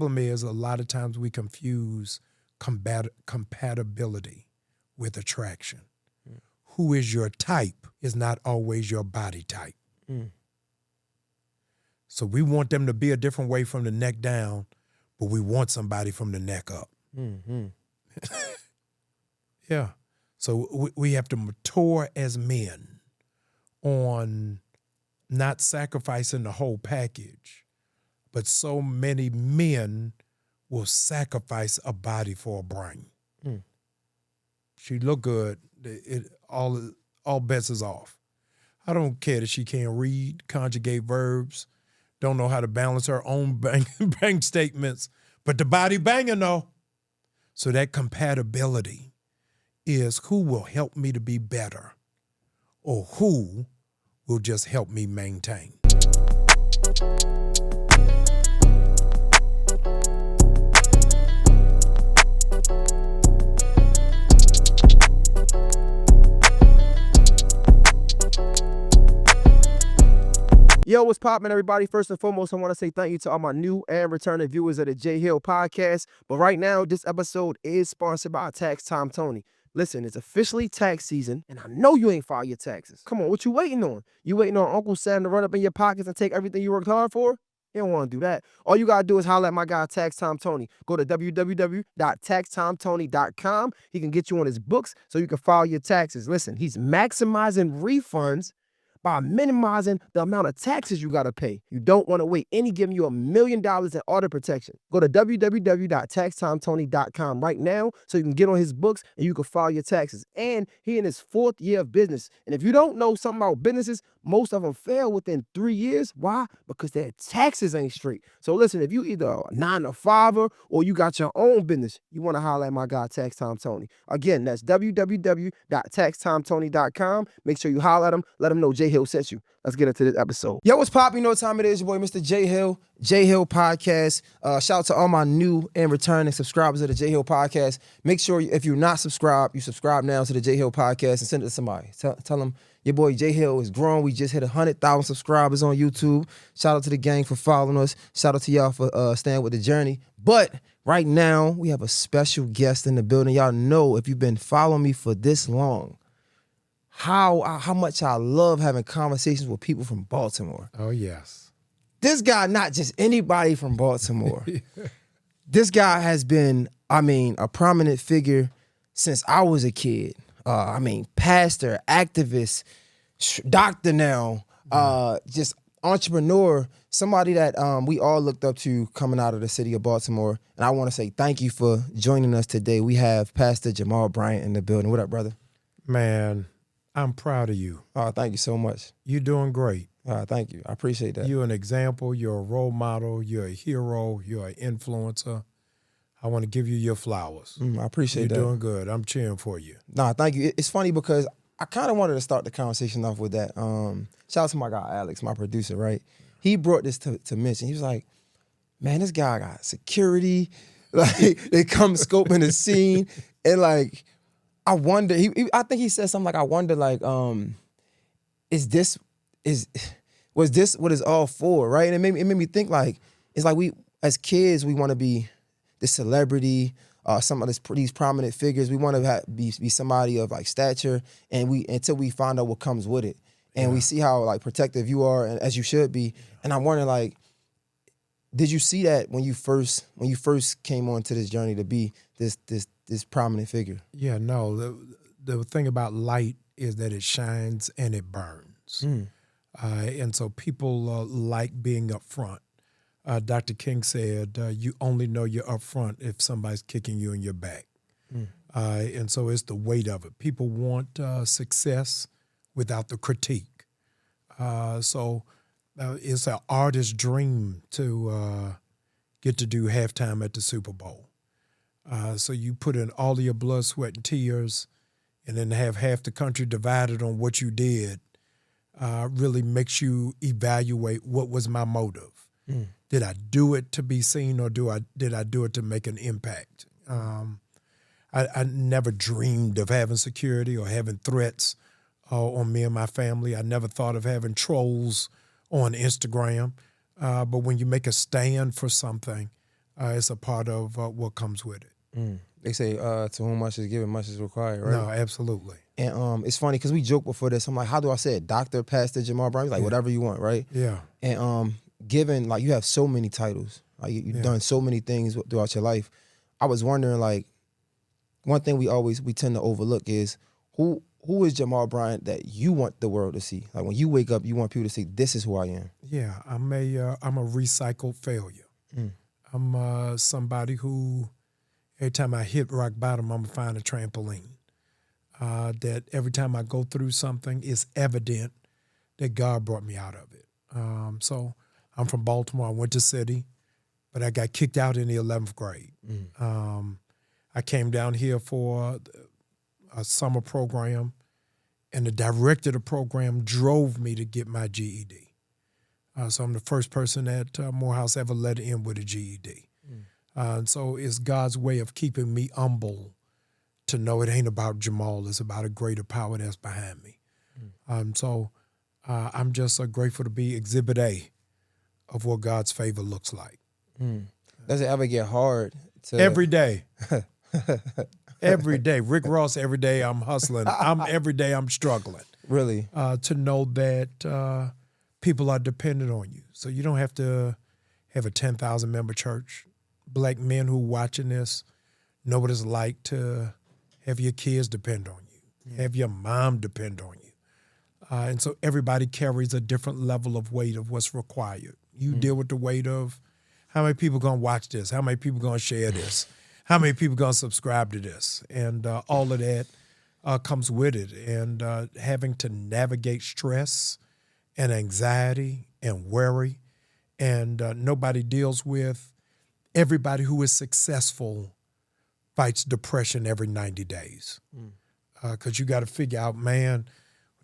problem is a lot of times we confuse compatibility with attraction. Who is your type is not always your body type. So we want them to be a different way from the neck down, but we want somebody from the neck up. Yeah. So we have to mature as men on not sacrificing the whole package, but so many men will sacrifice a body for a brain. She look good. All bets is off. I don't care that she can't read, conjugate verbs, don't know how to balance her own bank statements, but the body banging though. So that compatibility is who will help me to be better or who will just help me maintain. Yo, what's poppin', everybody? First and foremost, I want to say thank you to all my new and returning viewers of the J Hill podcast. But right now, this episode is sponsored by Tax Time Tony. Listen, it's officially tax season, and I know you ain't filed your taxes. Come on, what you waiting on? You waiting on Uncle Sam to run up in your pockets and take everything you worked hard for? You don't want to do that. All you got to do is holler at my guy, Tax Time Tony. Go to www.taxtimetony.com. He can get you on his books so you can file your taxes. Listen, he's maximizing refunds by minimizing the amount of taxes you got to pay. You don't want to wait, and he's giving you $1 million in audit protection. Go to www.taxtimetony.com right now so you can get on his books and you can file your taxes. And he in his 4th year of business. And if you don't know something about businesses, most of them fail within 3 years. Why? Because their taxes ain't straight. So listen, if you either a 9-to-5er or you got your own business, you want to holler at my guy, Tax Time Tony. Again, that's www.taxtimetony.com. Make sure you holler at him. Let him know J Hill sent you. Let's get into this episode. Yo, what's poppin'? You know what time it is, your boy, Mr. J Hill Podcast. Shout out to all my new and returning subscribers of the J Hill Podcast. Make sure if you're not subscribed, you subscribe now to the J Hill Podcast and send it to somebody. Tell them your boy J Hill is grown. We just hit 100,000 subscribers on YouTube. Shout out to the gang for following us. Shout out to y'all for staying with the journey. But right now, we have a special guest in the building. Y'all know if you've been following me for this long, how much I love having conversations with people from Baltimore. Oh, yes. This guy, not just anybody from Baltimore. This guy has been, a prominent figure since I was a kid. Pastor, activist, doctor now, just entrepreneur, somebody that we all looked up to coming out of the city of Baltimore. And I want to say thank you for joining us today. We have Pastor Jamal Bryant in the building. What up, brother? Man, I'm proud of you. Oh, thank you so much. You're doing great. Thank you. I appreciate that. You're an example. You're a role model. You're a hero. You're an influencer. I want to give you your flowers. I appreciate that. You're doing good. I'm cheering for you. Nah, thank you. It's funny because I kind of wanted to start the conversation off with that. Shout out to my guy, Alex, my producer, right? He brought this to mention. He was like, man, this guy got security. Like, they come scoping the scene. And like, I wonder, I think he said something like, I wonder, like, was this what it's all for, right? And it made me think, like, it's like we, as kids, we want to be the celebrity, some of these prominent figures. We want to be somebody of like stature, and until we find out what comes with it. And we see how like protective you are, and as you should be. And I'm wondering, like, did you see that when you first came onto this journey to be this prominent figure? Yeah, no. The thing about light is that it shines and it burns. And so people like being up front. Dr. King said, you only know you're up front if somebody's kicking you in your back. And so it's the weight of it. People want success without the critique. So it's an artist's dream to get to do halftime at the Super Bowl. So you put in all of your blood, sweat, and tears, and then have half the country divided on what you did really makes you evaluate what was my motive. Did I do it to be seen, or did I do it to make an impact? I never dreamed of having security or having threats on me and my family. I never thought of having trolls on Instagram. But when you make a stand for something, It's a part of what comes with it. They say to whom much is given, much is required, right? No, absolutely. And it's funny because we joked before this. I'm like, how do I say it? Dr. Pastor Jamal Bryant? Like, whatever you want, right? Yeah. And given, like, you have so many titles. Like, you've done so many things throughout your life. I was wondering, like, one thing we tend to overlook is who is Jamal Bryant that you want the world to see? Like, when you wake up, you want people to see, this is who I am. Yeah, I'm a recycled failure. I'm somebody who, every time I hit rock bottom, I'm gonna find a trampoline. That every time I go through something, it's evident that God brought me out of it. So I'm from Baltimore. I went to City, but I got kicked out in the 11th grade. I came down here for a summer program, and the director of the program drove me to get my GED. So I'm the first person at Morehouse ever let in with a GED. And so it's God's way of keeping me humble to know it ain't about Jamal, it's about a greater power that's behind me. So I'm just grateful to be Exhibit A of what God's favor looks like. Does it ever get hard to... Every day. Every day. Rick Ross, every day I'm hustling. Every day I'm struggling. Really? To know that people are dependent on you. So you don't have to have a 10,000 member church. Black men who are watching this know what it's like to have your kids depend on you, have your mom depend on you. And so everybody carries a different level of weight of what's required. You deal with the weight of how many people going to watch this, how many people going to share this, how many people going to subscribe to this. And all of that comes with it. And having to navigate stress and anxiety and worry. And nobody deals with everybody who is successful fights depression every 90 days. Because you got to figure out, man,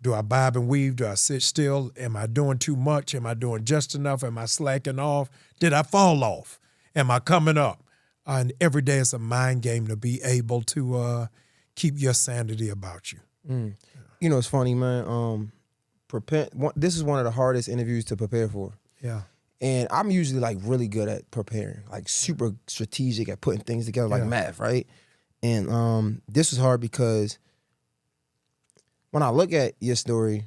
do I bob and weave? Do I sit still? Am I doing too much? Am I doing just enough? Am I slacking off? Did I fall off? Am I coming up? And every day it's a mind game to be able to keep your sanity about you. You know, it's funny, man. This is one of the hardest interviews to prepare for. Yeah. And I'm usually like really good at preparing, like super strategic at putting things together, like math, right? And this was hard because when I look at your story,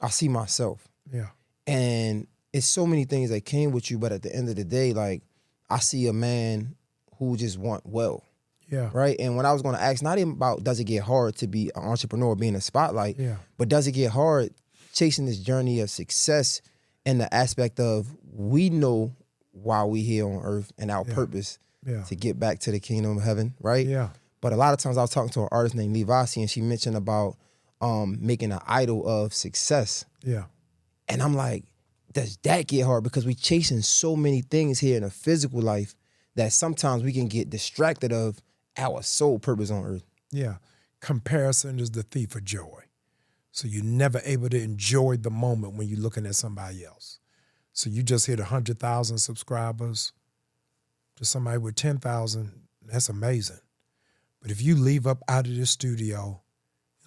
I see myself. Yeah. And it's so many things that came with you, but at the end of the day, like, I see a man who just want well. Yeah. Right? And when I was going to ask, not even about does it get hard to be an entrepreneur, be in the spotlight, but does it get hard chasing this journey of success in the aspect of we know why we here on earth and our purpose to get back to the kingdom of heaven, right? Yeah. But a lot of times I was talking to an artist named Levasi, and she mentioned about making an idol of success. Yeah. And I'm like, does that get hard? Because we chasing so many things here in a physical life that sometimes we can get distracted of our sole purpose on earth. Yeah. Comparison is the thief of joy. So you're never able to enjoy the moment when you're looking at somebody else. So you just hit 100,000 subscribers to somebody with 10,000. That's amazing. But if you leave up out of the studio,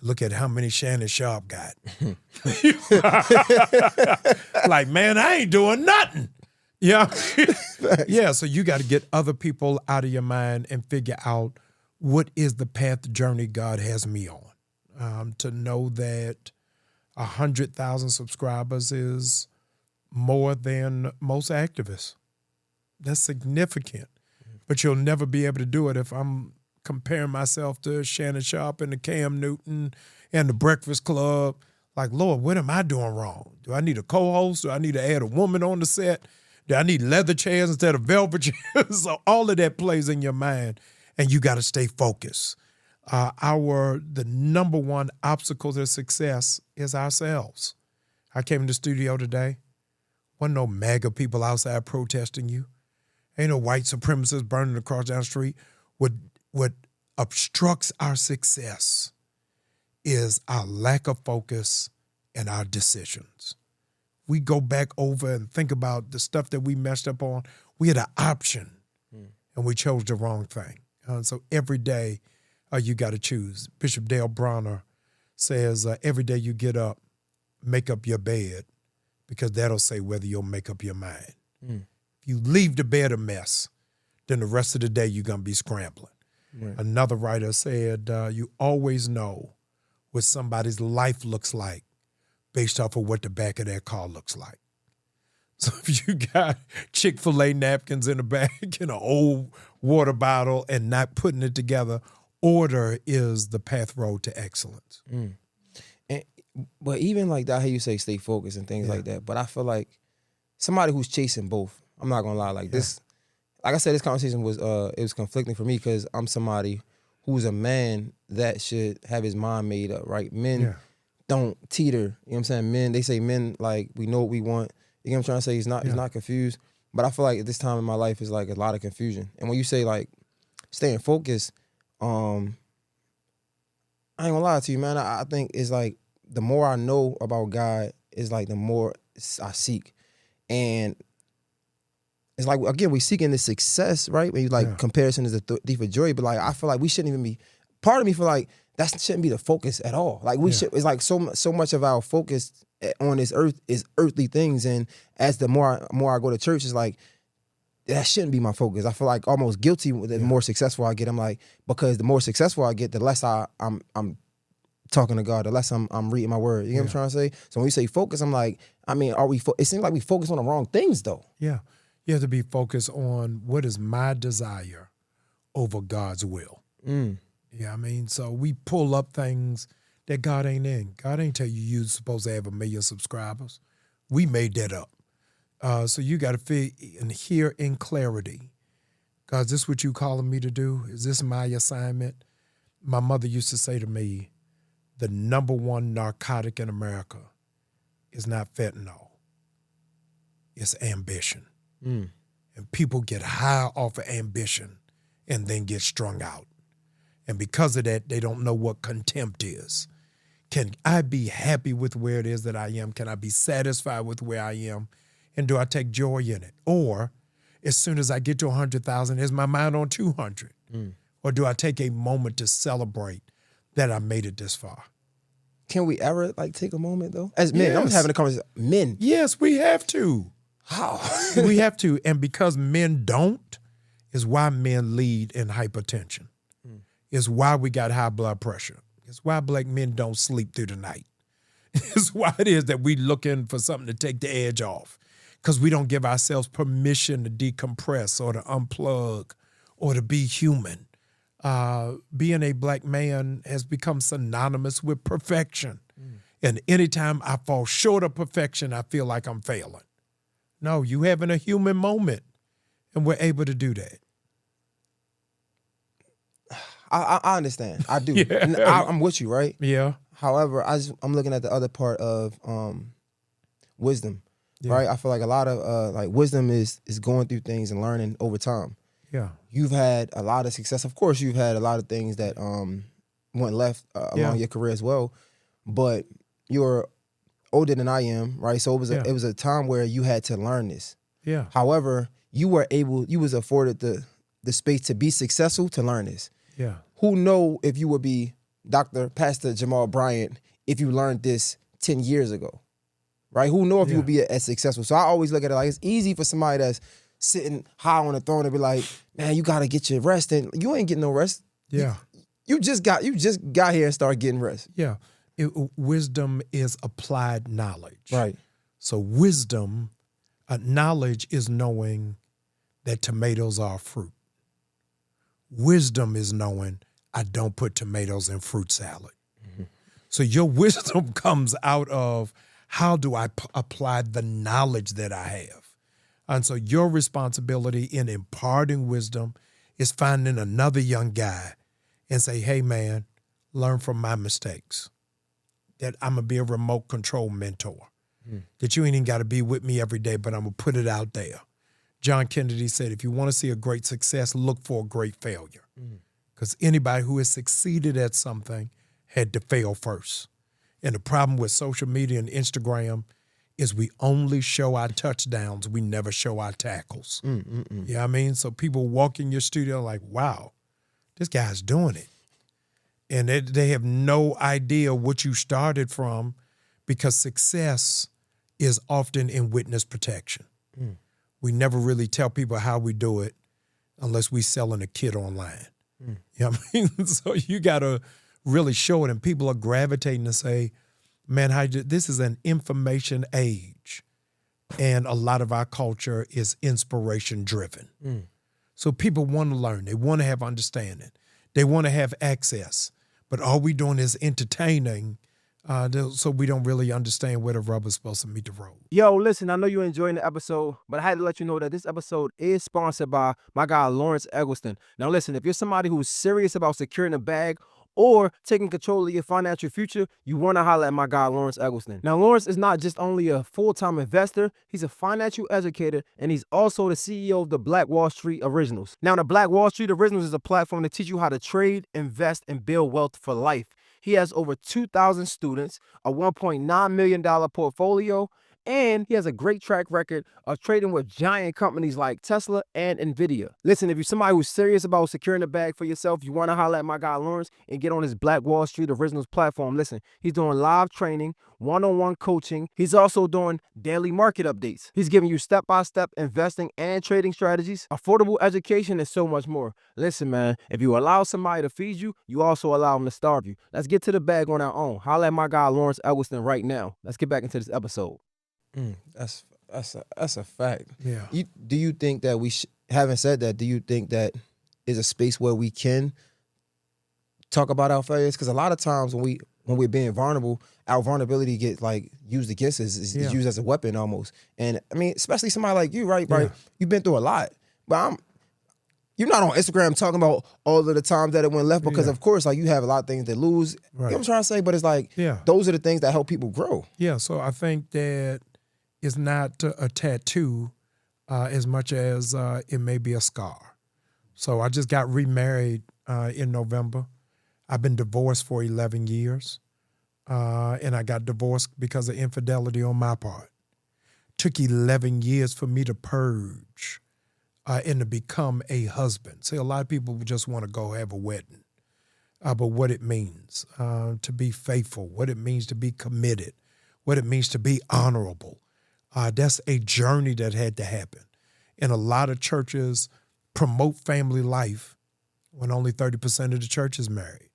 look at how many Shannon Sharp got. Like, man, I ain't doing nothing. Yeah. Yeah, so you got to get other people out of your mind and figure out what is the path journey God has me on. To know that 100,000 subscribers is more than most activists. That's significant. But you'll never be able to do it if I'm comparing myself to Shannon Sharp and the Cam Newton and the Breakfast Club. Like, Lord, what am I doing wrong? Do I need a co-host? Do I need to add a woman on the set? Do I need leather chairs instead of velvet chairs? So all of that plays in your mind, and you got to stay focused. The number one obstacle to success is ourselves. I came in the studio today. Wasn't no MAGA people outside protesting you. Ain't no white supremacists burning across down the street. What obstructs our success is our lack of focus and our decisions. We go back over and think about the stuff that we messed up on. We had an option, and we chose the wrong thing. So every day, you got to choose. Bishop Dale Bronner says, every day you get up, make up your bed, because that'll say whether you'll make up your mind. If you leave the bed a mess, then the rest of the day you're going to be scrambling. Right. Another writer said, you always know what somebody's life looks like based off of what the back of their car looks like. So if you got Chick-fil-A napkins in the back and an old water bottle and not putting it together, order is the path road to excellence. But even like that, how you say stay focused and things like that. But I feel like somebody who's chasing both, I'm not gonna lie, like this, like I said, this conversation was it was conflicting for me because I'm somebody who's a man that should have his mind made up, right? Men don't teeter, you know what I'm saying? Men, they say men, like, we know what we want. You know what I'm trying to say? He's not confused. But I feel like at this time in my life is like a lot of confusion. And when you say like staying focused, I ain't gonna lie to you, man. I think it's like the more I know about God, is like the more I seek. And it's like, again, we seeking this success, right? When you like comparison is the thief of joy, but like I feel like we shouldn't even be, part of me feel like that shouldn't be the focus at all. Like we should, it's like so much of our focus on this earth is earthly things. And as the more I go to church, it's like, that shouldn't be my focus. I feel like almost guilty the more successful I get. I'm like, because the more successful I get, the less I'm talking to God, the less I'm reading my word. You know what I'm trying to say? So when you say focus, I'm like, I mean, it seems like we focus on the wrong things though. Yeah. You have to be focused on what is my desire over God's will. Yeah, I mean, so we pull up things that God ain't in. God ain't tell you you're supposed to have 1 million subscribers. We made that up. So you got to feel and hear in clarity. God, is this what you calling me to do? Is this my assignment? My mother used to say to me, the number one narcotic in America is not fentanyl. It's ambition. And people get high off of ambition and then get strung out. And because of that, they don't know what contempt is. Can I be happy with where it is that I am? Can I be satisfied with where I am? And do I take joy in it? Or as soon as I get to 100,000, is my mind on 200? Or do I take a moment to celebrate that I made it this far? Can we ever like take a moment though? As men, I'm having a conversation. Men. Yes, we have to. How? We have to. And because men don't, is why men lead in hypertension. It's why we got high blood pressure. It's why black men don't sleep through the night. It's why it is that we looking for something to take the edge off. Because we don't give ourselves permission to decompress or to unplug or to be human. Being a black man has become synonymous with perfection. And anytime I fall short of perfection, I feel like I'm failing. No, you having a human moment, and we're able to do that. I understand. I do. And I'm with you, right? Yeah. However, I'm looking at the other part of wisdom, right? I feel like a lot of like wisdom is going through things and learning over time. Yeah. You've had a lot of success. Of course, you've had a lot of things that went left along your career as well. But you're older than I am, right? So it was a time where you had to learn this. Yeah. However, you was afforded the space to be successful to learn this. Yeah. Who know if you would be Pastor Jamal Bryant if you learned this 10 years ago, right? Who know if you would be as successful? So I always look at it like it's easy for somebody that's sitting high on the throne to be like, man, you got to get your rest. And you ain't getting no rest. Yeah. You just got here and started getting rest. Yeah. Wisdom is applied knowledge. Right. So wisdom, knowledge is knowing that tomatoes are a fruit. Wisdom is knowing I don't put tomatoes in fruit salad. So your wisdom comes out of how do I apply the knowledge that I have? And so your responsibility in imparting wisdom is finding another young guy and say, hey, man, learn from my mistakes. That I'm going to be a remote control mentor. That you ain't even got to be with me every day, but I'm going to put it out there. John Kennedy said, if you want to see a great success, look for a great failure. Because anybody who has succeeded at something had to fail first. And the problem with social media and Instagram is we only show our touchdowns. We never show our tackles. You know what I mean? So people walk in your studio like, wow, this guy's doing it. And they have no idea what you started from because success is often in witness protection. We never really tell people how we do it. unless we selling a kit online. You know what I mean? So you got to really show it, and people are gravitating to say, man, this is an information age, and a lot of our culture is inspiration driven. So people want to learn. They want to have understanding. They want to have access. But all we doing is entertaining, so we don't really understand where the rubber's supposed to meet the road. Yo, listen, I know you're enjoying the episode, but I had to let you know that this episode is sponsored by my guy, Lawrence Eggleston. Now, listen, if you're somebody who's serious about securing a bag or taking control of your financial future, you want to holler at my guy, Lawrence Eggleston. Now, Lawrence is not just only a full-time investor, he's a financial educator, and he's also the CEO of the Black Wall Street Originals. Now, the Black Wall Street Originals is a platform to teach you how to trade, invest, and build wealth for life. He has over 2,000 students, a $1.9 million portfolio, and he has a great track record of trading with giant companies like Tesla and Nvidia. Listen, if you're somebody who's serious about securing a bag for yourself, you want to holler at my guy Lawrence and get on his Black Wall Street Originals platform. Listen, he's doing live training, one-on-one coaching. He's also doing daily market updates. He's giving you step-by-step investing and trading strategies, affordable education, and so much more. Listen, man, if you allow somebody to feed you, you also allow them to starve you. Let's get to the bag on our own. Holler at my guy Lawrence Eggleston right now. Let's get back into this episode. That's a fact. Yeah. Do you think that having said that, do you think that is a space where we can talk about our failures? Because a lot of times when we're being vulnerable, our vulnerability gets like used against us, is used as a weapon almost. And I mean, especially somebody like you, right? Right. You've been through a lot, but you're not on Instagram talking about all of the times that it went left because of course, like you have a lot of things to lose. Right. You know what I'm trying to say? But it's like, those are the things that help people grow. Yeah. So I think that it's not a tattoo as much as it may be a scar. So I just got remarried in November. I've been divorced for 11 years. And I got divorced because of infidelity on my part. Took 11 years for me to purge and to become a husband. See, a lot of people just want to go have a wedding. But what it means to be faithful, what it means to be committed, what it means to be honorable. That's a journey that had to happen. And a lot of churches promote family life when only 30% of the church is married.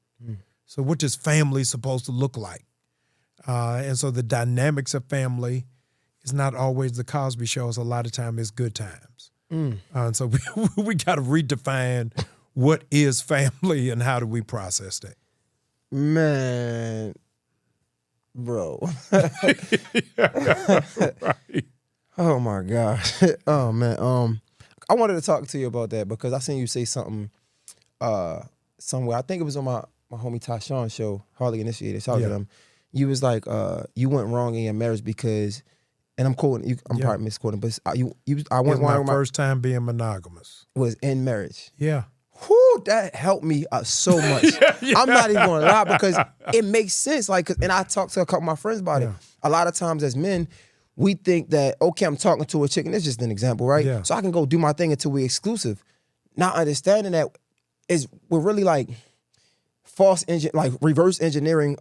So what is family supposed to look like? And so the dynamics of family is not always the Cosby Shows. A lot of time it's good times. And so we got to redefine what is family and how do we process that. Man, bro. Right. Oh my gosh. Oh man. I wanted to talk to you about that because I seen you say something somewhere. I think it was on my homie Tyshawn's show, Harley Initiated. Shout out to them. You was like, you went wrong in your marriage because, and I'm quoting you, I'm probably misquoting, but I went wrong. My first time being monogamous was in marriage. Yeah. Whew, that helped me so much. I'm not even gonna lie because it makes sense. Like, and I talked to a couple of my friends about it. A lot of times as men, we think that, okay, I'm talking to a chick, and it's just an example, right? Yeah. So I can go do my thing until we're exclusive. Not understanding that we're really like reverse engineering.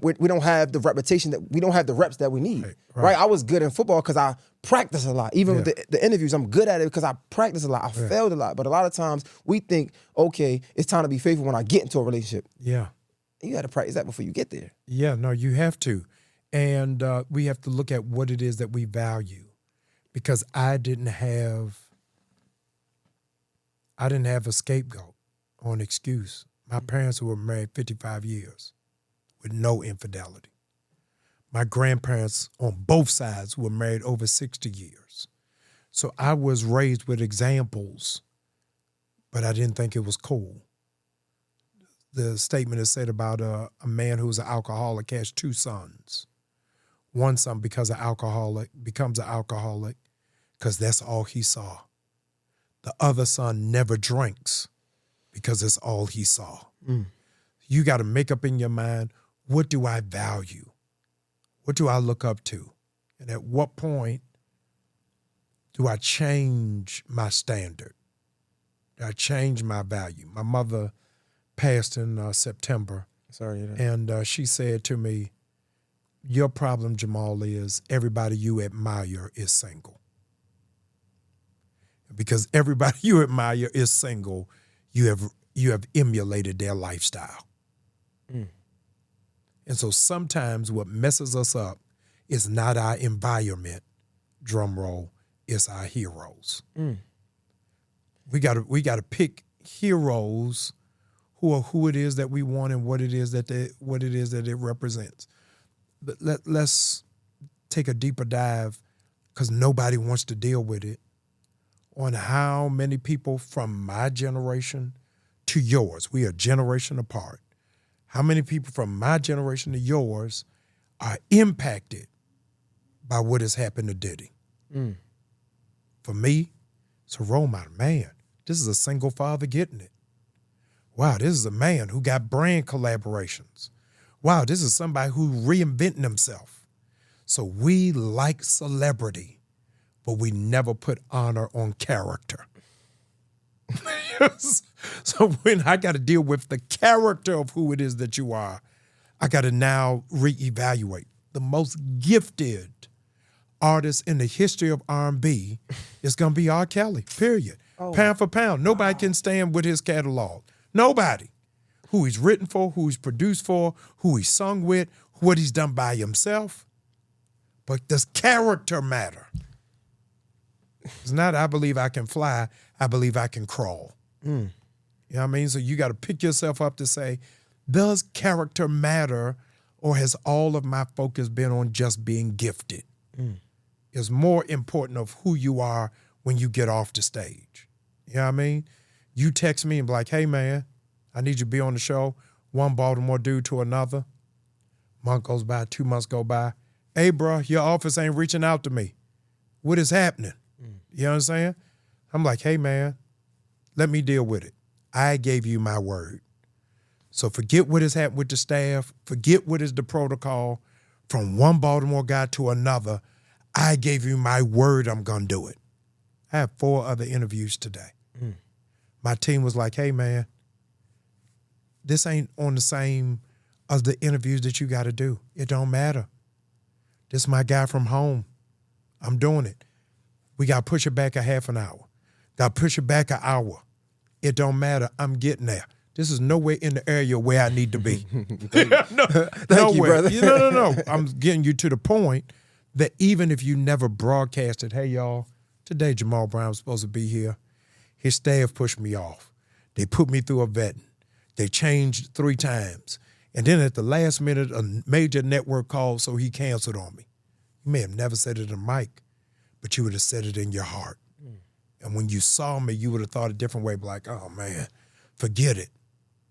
We don't have the reputation we don't have the reps that we need. Right? I was good in football because I practice a lot. Even with the interviews, I'm good at it because I practice a lot. I failed a lot. But a lot of times we think, okay, it's time to be faithful when I get into a relationship. Yeah. You got to practice that before you get there. Yeah, no, you have to. And we have to look at what it is that we value, because I didn't have a scapegoat or an excuse. My parents were married 55 years with no infidelity. My grandparents on both sides were married over 60 years. So I was raised with examples, but I didn't think it was cool. The statement is said about a man who's an alcoholic has two sons. One son becomes an alcoholic because that's all he saw. The other son never drinks because it's all he saw. You got to make up in your mind, what do I value? What do I look up to? And at what point do I change my standard? Do I change my value? My mother passed in September. Sorry. And she said to me, your problem, Jamal, is everybody you admire is single. Because everybody you admire is single, you have emulated their lifestyle. And so sometimes what messes us up is not our environment, drum roll, it's our heroes. We gotta pick heroes who are who it is that we want and what it is that it represents. But let's take a deeper dive, because nobody wants to deal with it, on how many people from my generation to yours, we are a generation apart, how many people from my generation to yours are impacted by what has happened to Diddy. For me, it's a role model. Man, this is a single father getting it. Wow, this is a man who got brand collaborations. Wow, this is somebody who reinventing himself. So we like celebrity, but we never put honor on character. So when I got to deal with the character of who it is that you are, I got to now reevaluate. The most gifted artist in the history of R&B is going to be R. Kelly, period. Pound for pound. Nobody can stand with his catalog. Nobody. Who he's written for, who he's produced for, who he's sung with, what he's done by himself. But does character matter? It's not, I believe I can fly, I believe I can crawl. You know what I mean? So you got to pick yourself up to say, does character matter, or has all of my focus been on just being gifted? It's more important of who you are when you get off the stage. You know what I mean? You text me and be like, hey, man, I need you to be on the show. One Baltimore dude to another. Month goes by, 2 months go by. Hey, bro, your office ain't reaching out to me. What is happening? You know what I'm saying? I'm like, hey, man, let me deal with it. I gave you my word. So forget what has happened with the staff. Forget what is the protocol. From one Baltimore guy to another, I gave you my word I'm going to do it. I have 4 other interviews today. My team was like, hey, man, this ain't on the same as the interviews that you got to do. It don't matter. This is my guy from home. I'm doing it. We got to push it back a half an hour. Got to push it back an hour. It don't matter. I'm getting there. This is nowhere in the area where I need to be. Thank you, brother. No. I'm getting you to the point that even if you never broadcasted, hey, y'all, today Jamal Bryant was supposed to be here. His staff pushed me off. They put me through a vetting. They changed 3 times. And then at the last minute, a major network called, so he canceled on me. You may have never said it in a mic, but you would have said it in your heart. And when you saw me, you would have thought a different way, like, oh, man, forget it.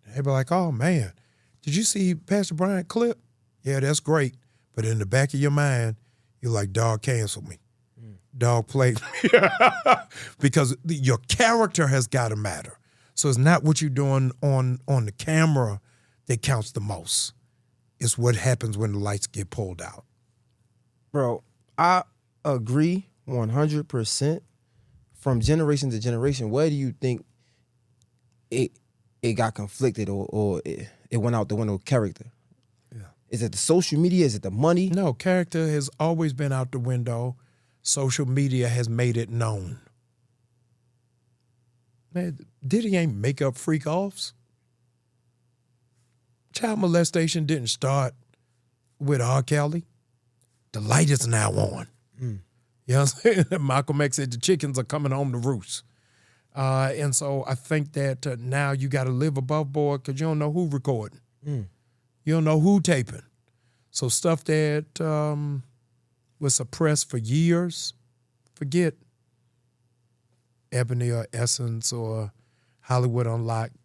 They'd be like, oh, man, did you see Pastor Bryant clip? Yeah, that's great. But in the back of your mind, you're like, dog canceled me. Dog played me. Because your character has got to matter. So it's not what you're doing on the camera that counts the most. It's what happens when the lights get pulled out. Bro, I agree 100%. From generation to generation, where do you think it got conflicted or it went out the window? Character. Yeah. Is it the social media? Is it the money? No, character has always been out the window. Social media has made it known. Man, Diddy ain't make up freak offs. Child molestation didn't start with R. Kelly. The light is now on. You know what I'm saying? Malcolm X said the chickens are coming home to roost. And so I think that now you got to live above board because you don't know who recording. You don't know who taping. So stuff that was suppressed for years, forget Ebony or Essence or Hollywood Unlocked.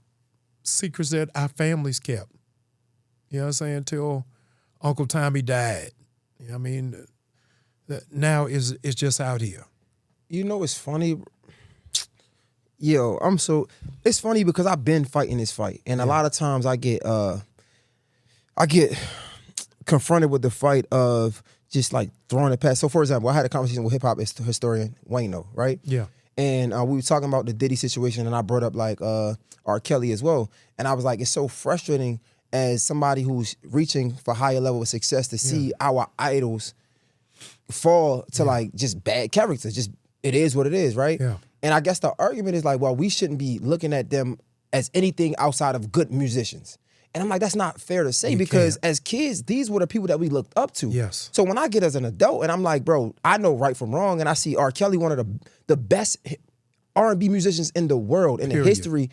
Secrets that our families kept. You know what I'm saying? Till Uncle Tommy died. You know what I mean? Now it's just out here. You know, it's funny. Yo, it's funny because I've been fighting this fight. And a lot of times I get confronted with the fight of just like throwing it past. So for example, I had a conversation with hip hop historian Wayno, right? Yeah. And we were talking about the Diddy situation, and I brought up like R. Kelly as well. And I was like, it's so frustrating as somebody who's reaching for higher level of success to see our idols fall to like just bad characters. Just it is what it is, right? Yeah. And I guess the argument is like, well, we shouldn't be looking at them as anything outside of good musicians. And I'm like, that's not fair to say, because as kids, these were the people that we looked up to. Yes. So when I get as an adult and I'm like, bro, I know right from wrong, and I see R. Kelly, one of the best R&B musicians in the world, in the history,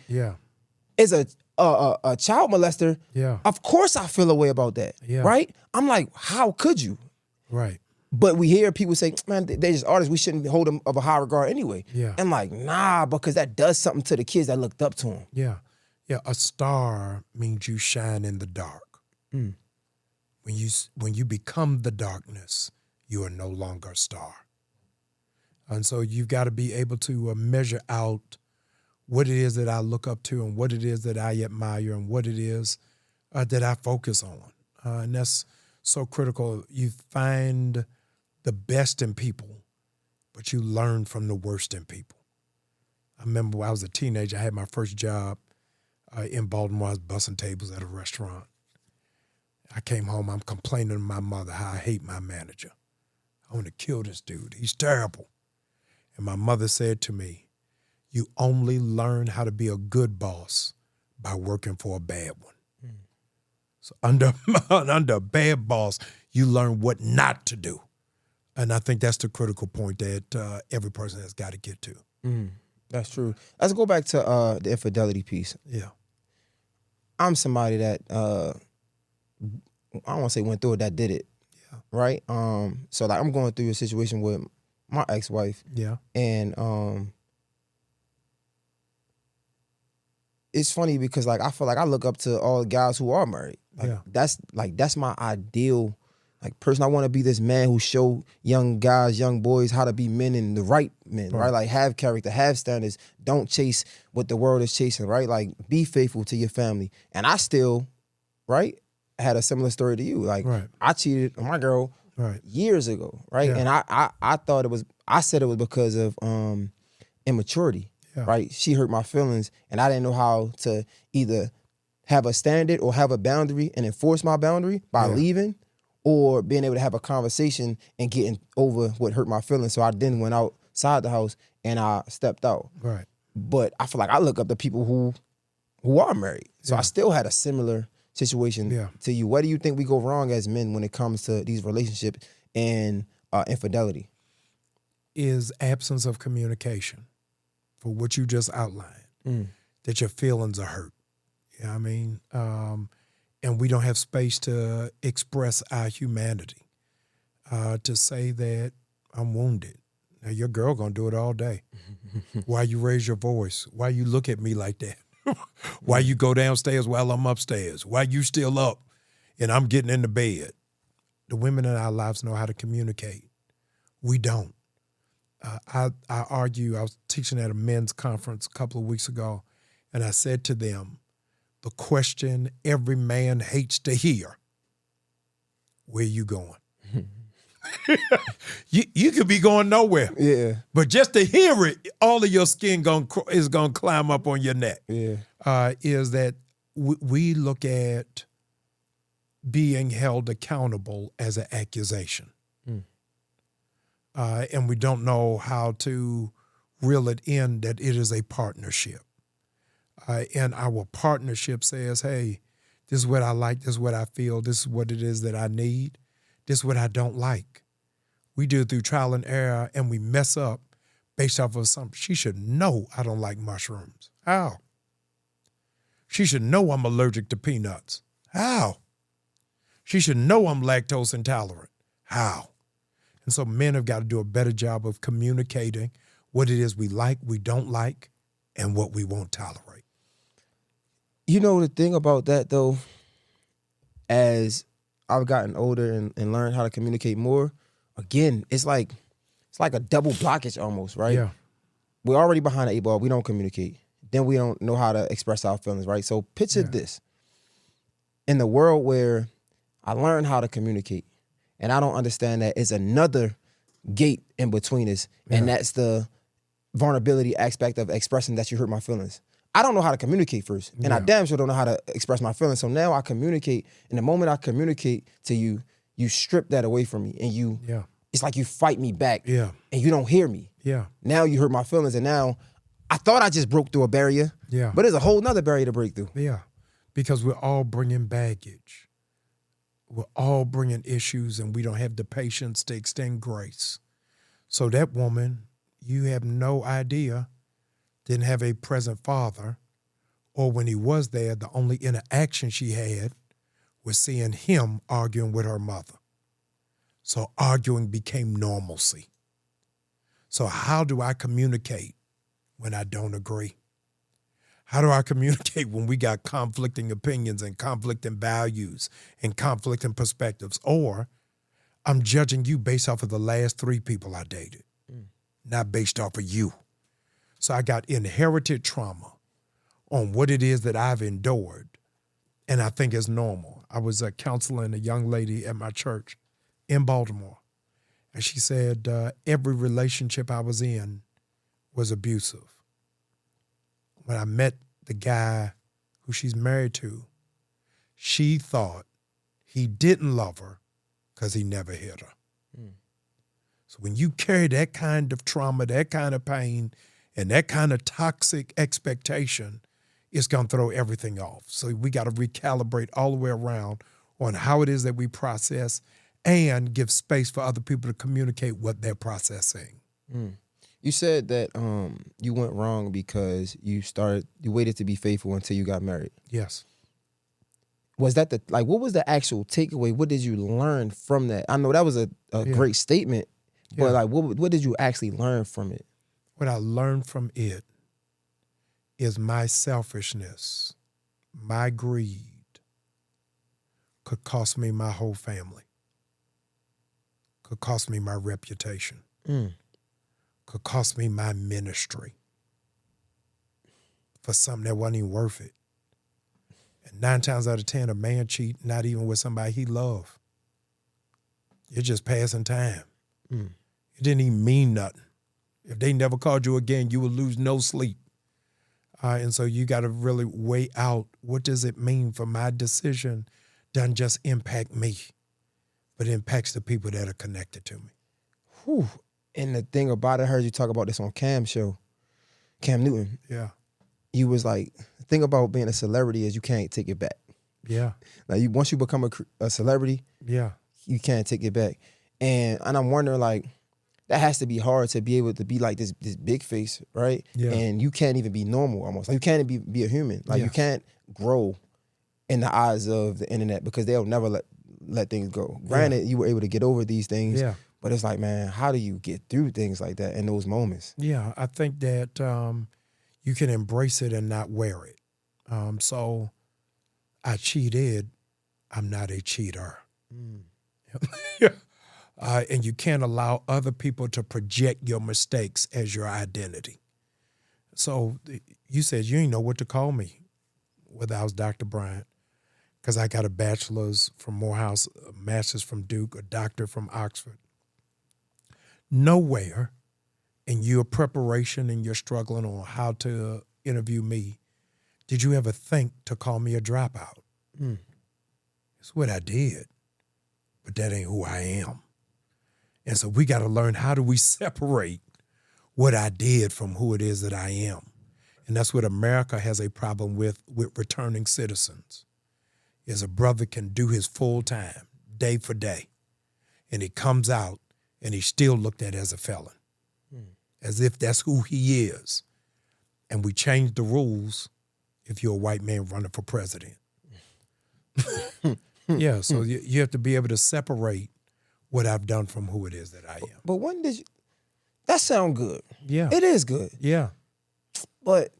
is a child molester. Yeah. Of course I feel a way about that, right? I'm like, how could you? Right. But we hear people say, man, they're just artists. We shouldn't hold them of a high regard anyway. Yeah. I'm like, nah, because that does something to the kids that looked up to him. Yeah. Yeah. A star means you shine in the dark. When you become the darkness, you are no longer a star. And so you've got to be able to measure out what it is that I look up to and what it is that I admire and what it is that I focus on. And that's so critical. You find the best in people, but you learn from the worst in people. I remember when I was a teenager, I had my first job in Baltimore. I was bussing tables at a restaurant. I came home, I'm complaining to my mother how I hate my manager. I want to kill this dude. He's terrible. And my mother said to me, you only learn how to be a good boss by working for a bad one. So under a bad boss, you learn what not to do. And I think that's the critical point that every person has got to get to. That's true. Let's go back to the infidelity piece. Yeah. I'm somebody that, I don't want to say went through it, that did it. Yeah. Right? So like I'm going through a situation with my ex-wife. Yeah. And it's funny because like I feel like I look up to all the guys who are married. Like that's my ideal person. I want to be this man who show young guys, young boys how to be men and the right men, right? Like have character, have standards. Don't chase what the world is chasing, right? Like be faithful to your family. And I still, right, had a similar story to you. Like I cheated on my girl years ago, right? And I thought I said it was because of immaturity, right? She hurt my feelings and I didn't know how to either have a standard or have a boundary and enforce my boundary by leaving, or being able to have a conversation and getting over what hurt my feelings. So I then went outside the house and I stepped out. Right. But I feel like I look up to people who are married. So I still had a similar situation to you. Where do you think we go wrong as men when it comes to these relationships and infidelity? Is absence of communication for what you just outlined, that your feelings are hurt. You know what I mean? And we don't have space to express our humanity, to say that I'm wounded. Now, your girl gonna do it all day. Why you raise your voice? Why you look at me like that? Why you go downstairs while I'm upstairs? Why you still up and I'm getting into bed? The women in our lives know how to communicate. We don't. I argue, I was teaching at a men's conference a couple of weeks ago, and I said to them, the question every man hates to hear, where you going? you could be going nowhere. Yeah. But just to hear it, all of your skin is going to climb up on your neck. Yeah. Is that we look at being held accountable as an accusation. And we don't know how to reel it in that it is a partnership. And our partnership says, hey, this is what I like, this is what I feel, this is what it is that I need, this is what I don't like. We do it through trial and error, and we mess up based off of something. She should know I don't like mushrooms. How? She should know I'm allergic to peanuts. How? She should know I'm lactose intolerant. How? And so men have got to do a better job of communicating what it is we like, we don't like, and what we won't tolerate. You know, the thing about that, though, as I've gotten older and learned how to communicate more, again, it's like a double blockage almost, right? Yeah. We're already behind the 8 ball. We don't communicate. Then we don't know how to express our feelings, right? So picture this. In the world where I learned how to communicate, and I don't understand that it's another gate in between us, and that's the vulnerability aspect of expressing that you hurt my feelings. I don't know how to communicate first, and I damn sure don't know how to express my feelings. So now I communicate, and the moment I communicate to you, you strip that away from me, and it's like you fight me back. Yeah. And you don't hear me. Yeah. Now you hurt my feelings, and now I thought I just broke through a barrier. Yeah. But there's a whole nother barrier to break through. Yeah. Because we're all bringing baggage. We're all bringing issues, and we don't have the patience to extend grace. So that woman, you have no idea, didn't have a present father, or when he was there, the only interaction she had was seeing him arguing with her mother. So arguing became normalcy. So how do I communicate when I don't agree? How do I communicate when we got conflicting opinions and conflicting values and conflicting perspectives? Or I'm judging you based off of the last 3 people I dated, not based off of you. So I got inherited trauma on what it is that I've endured, and I think it's normal. I was counseling a young lady at my church in Baltimore, and she said every relationship I was in was abusive. When I met the guy who she's married to, she thought he didn't love her because he never hit her. So when you carry that kind of trauma, that kind of pain, and that kind of toxic expectation, it's going to throw everything off. So we got to recalibrate all the way around on how it is that we process and give space for other people to communicate what they're processing. You said that you went wrong because you waited to be faithful until you got married. Yes. Was that what was the actual takeaway? What did you learn from that? I know that was a great statement, but what did you actually learn from it? What I learned from it is my selfishness, my greed could cost me my whole family, could cost me my reputation, could cost me my ministry for something that wasn't even worth it. And 9 times out of 10, a man cheat, not even with somebody he loved. You're just passing time. It didn't even mean nothing. If they never called you again, you would lose no sleep. And so you got to really weigh out, what does it mean for my decision doesn't just impact me, but it impacts the people that are connected to me. Whew. And the thing about it, I heard you talk about this on Cam's show, Cam Newton. Yeah. You was like, the thing about being a celebrity is you can't take it back. Yeah. Like once you become a celebrity, Yeah. you can't take it back. And I'm wondering, like, that has to be hard to be able to be like this big face, right? Yeah. And you can't even be normal almost. Like you can't be a human. Like you can't grow in the eyes of the internet because they'll never let things go. Granted, you were able to get over these things. Yeah. But it's like, man, how do you get through things like that in those moments? Yeah, I think that you can embrace it and not wear it. So I cheated. I'm not a cheater. And you can't allow other people to project your mistakes as your identity. So you said you didn't know what to call me, whether I was Dr. Bryant, because I got a bachelor's from Morehouse, a master's from Duke, a doctorate from Oxford. Nowhere in your preparation and your struggling on how to interview me did you ever think to call me a dropout. It's what I did, but that ain't who I am. And so we got to learn, how do we separate what I did from who it is that I am? And that's what America has a problem with returning citizens, is a brother can do his full time, day for day, and he comes out and he's still looked at as a felon, as if that's who he is. And we change the rules if you're a white man running for president. Yeah, so you have to be able to separate what I've done from who it is that I am. But when did you... That sound good. Yeah. It is good. Yeah. But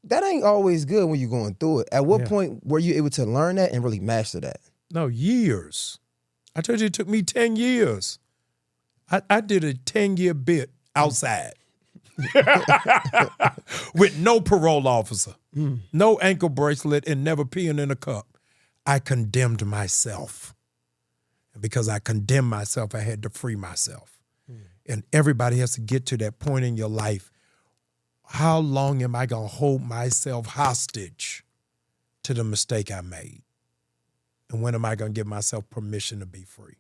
that ain't always good when you're going through it. At what point were you able to learn that and really master that? No, years. I told you it took me 10 years. I did a 10-year bit outside with no parole officer, no ankle bracelet, and never peeing in a cup. I condemned myself. And because I condemned myself, I had to free myself. And everybody has to get to that point in your life. How long am I going to hold myself hostage to the mistake I made? And when am I going to give myself permission to be free?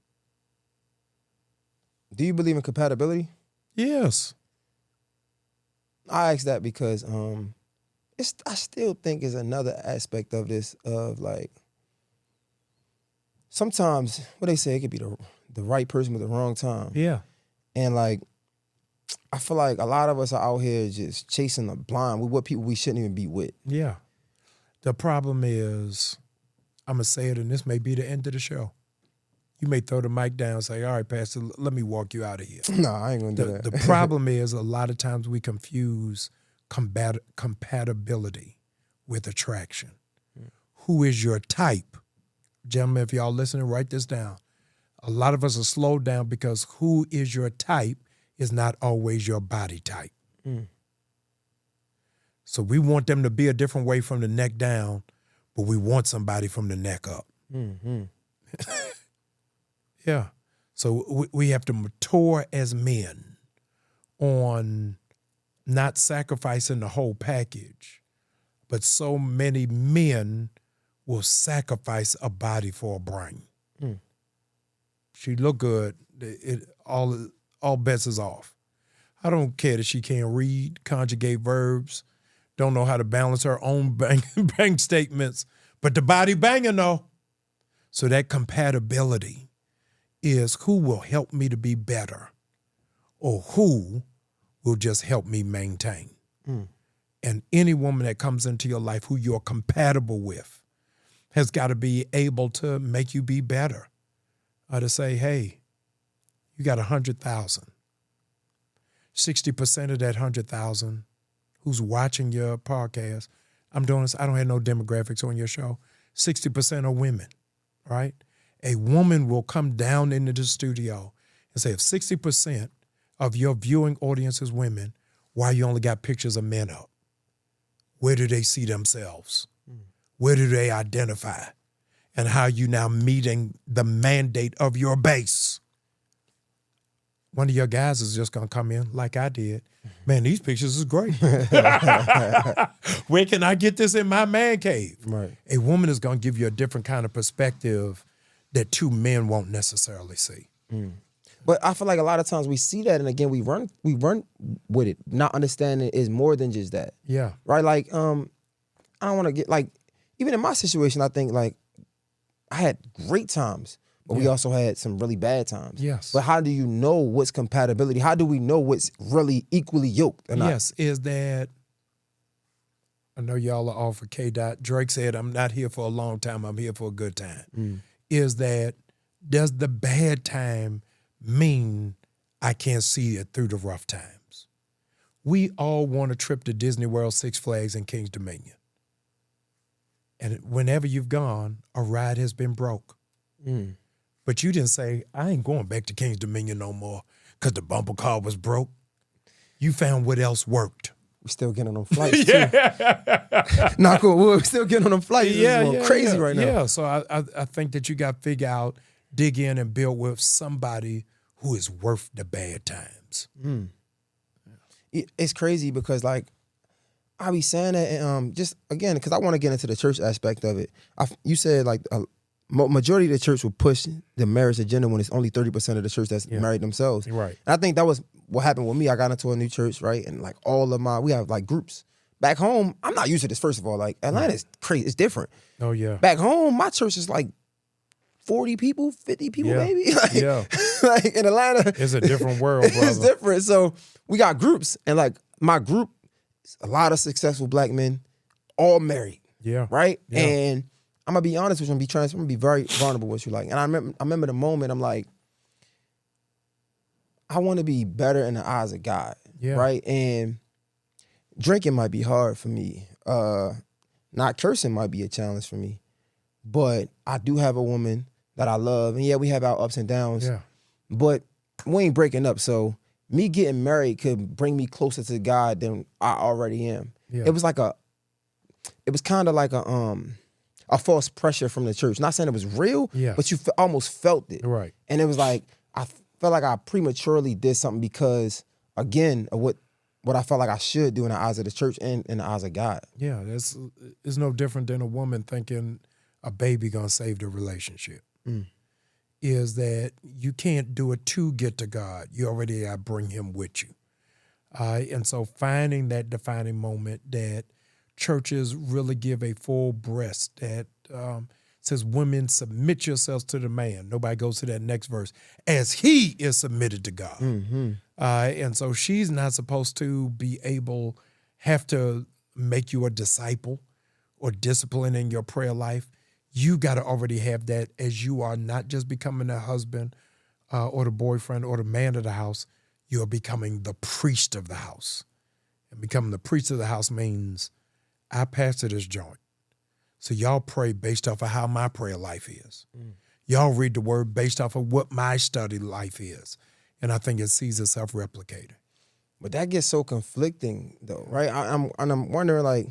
Do you believe in compatibility? Yes. I ask that because I still think is another aspect of this of like sometimes what they say it could be the right person with the wrong time. Yeah. And like I feel like a lot of us are out here just chasing the blind with what people we shouldn't even be with. Yeah. The problem is, I'm going to say it, and this may be the end of the show. You may throw the mic down and say, all right, Pastor, let me walk you out of here. No, I ain't going to do that. The problem is a lot of times we confuse compatibility with attraction. Who is your type? Gentlemen, if y'all listening, write this down. A lot of us are slowed down because who is your type is not always your body type. So we want them to be a different way from the neck down, but we want somebody from the neck up. Mm-hmm. Yeah. So we have to mature as men on not sacrificing the whole package, but so many men will sacrifice a body for a brain. She look good. All bets is off. I don't care that she can't read, conjugate verbs, don't know how to balance her own bank statements, but the body banging though. So that compatibility is who will help me to be better or who will just help me maintain. And any woman that comes into your life who you're compatible with has got to be able to make you be better. Or to say, hey, you got 100,000. 60% of that 100,000 who's watching your podcast, I'm doing this, I don't have no demographics on your show. 60% are women, right? A woman will come down into the studio and say, if 60% of your viewing audience is women, why you only got pictures of men up? Where do they see themselves? Where do they identify? And how you now meeting the mandate of your base. One of your guys is just going to come in like I did. Man, these pictures is great. Where can I get this in my man cave? Right. A woman is going to give you a different kind of perspective that two men won't necessarily see. But I feel like a lot of times we see that, and again, we run with it, not understanding it is more than just that. Yeah. Right? Like, I don't want to get, like, even in my situation, I think, like, I had great times, but we also had some really bad times. Yes. But how do you know what's compatibility? How do we know what's really equally yoked or not? Yes, is that, I know y'all are all for K-Dot. Drake said, I'm not here for a long time, I'm here for a good time. Is that, does the bad time mean I can't see it through the rough times? We all want a trip to Disney World, Six Flags, and King's Dominion. And whenever you've gone, a ride has been broke. But you didn't say, I ain't going back to King's Dominion no more because the bumper car was broke. You found what else worked. We still getting on them flights, too. Knock on wood, we still getting on them flights. It's crazy right now. Yeah, so I think that you got to figure out, dig in and build with somebody who is worth the bad times. It's crazy because, like, I be saying that, and just again, because I want to get into the church aspect of it. You said like a majority of the church will push the marriage agenda when it's only 30% of the church that's married themselves. Right. And I think that was what happened with me. I got into a new church, right, and like we have like groups. Back home, I'm not used to this. First of all, like Atlanta's crazy. It's different. Oh yeah. Back home, my church is like 40 people, 50 people, maybe. Like, like in Atlanta, it's a different world, brother. It's different. So we got groups, and like my group, a lot of successful black men, all married. Yeah. Right? Yeah. And I'm gonna be honest with you, I'm gonna be very vulnerable with you. Like, and I remember the moment I'm like, I want to be better in the eyes of God. Yeah. Right? And drinking might be hard for me. Not cursing might be a challenge for me. But I do have a woman that I love. And yeah, we have our ups and downs. Yeah. But we ain't breaking up. So me getting married could bring me closer to God than I already am. Yeah. It was kind of like a false pressure from the church. Not saying it was real, but you almost felt it. Right. And it was like, I felt like I prematurely did something because, again, of what I felt like I should do in the eyes of the church and in the eyes of God. Yeah, it's no different than a woman thinking a baby gonna save the relationship. is that you can't do it to get to God. You already got to bring him with you. And so finding that defining moment that churches really give a full breast that says, women, submit yourselves to the man. Nobody goes to that next verse. As he is submitted to God. And so she's not supposed to have to make you a disciple or discipline in your prayer life. You got to already have that as you are not just becoming a husband or the boyfriend or the man of the house. You're becoming the priest of the house. And becoming the priest of the house means I pastor this joint. So y'all pray based off of how my prayer life is. Y'all read the word based off of what my study life is. And I think it sees itself replicated. But that gets so conflicting, though, right? I'm wondering, like,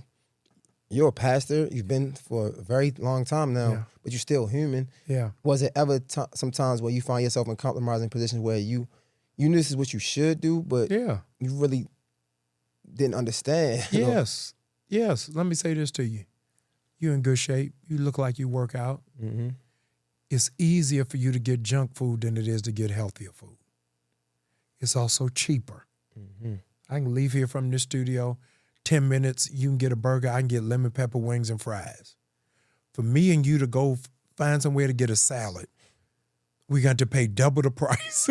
you're a pastor. You've been for a very long time now, but you're still human. Yeah. Was it ever sometimes where you find yourself in compromising positions where you knew this is what you should do, but you really didn't understand? Yes. Yes. Let me say this to you. You're in good shape. You look like you work out. It's easier for you to get junk food than it is to get healthier food. It's also cheaper. I can leave here from this studio, 10 minutes, you can get a burger, I can get lemon pepper wings and fries. For me and you to go find somewhere to get a salad, we got to pay double the price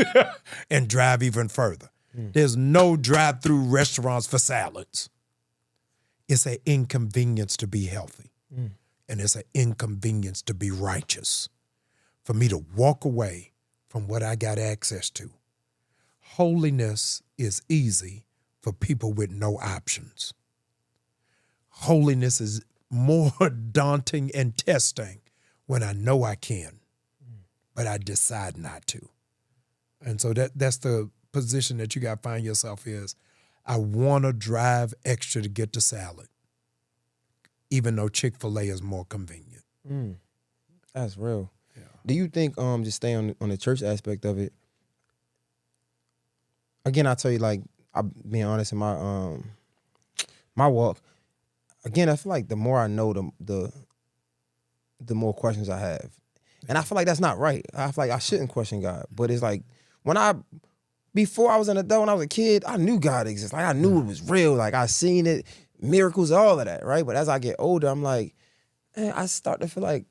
and drive even further. There's no drive-through restaurants for salads. It's an inconvenience to be healthy. And it's an inconvenience to be righteous. For me to walk away from what I got access to. Holiness is easy for people with no options. Holiness is more daunting and testing when I know I can, but I decide not to. And so that's the position that you got to find yourself is, I want to drive extra to get the salad, even though Chick-fil-A is more convenient. That's real. Yeah. Do you think, just staying on the church aspect of it, again, I tell you, like, I'm being honest in my my walk. Again, I feel like the more I know, the more questions I have, and I feel like that's not right. I feel like I shouldn't question God, but it's like before I was an adult, when I was a kid, I knew God existed. Like I knew it was real. Like I seen it, miracles, all of that, right? But as I get older, I'm like, man, I start to feel like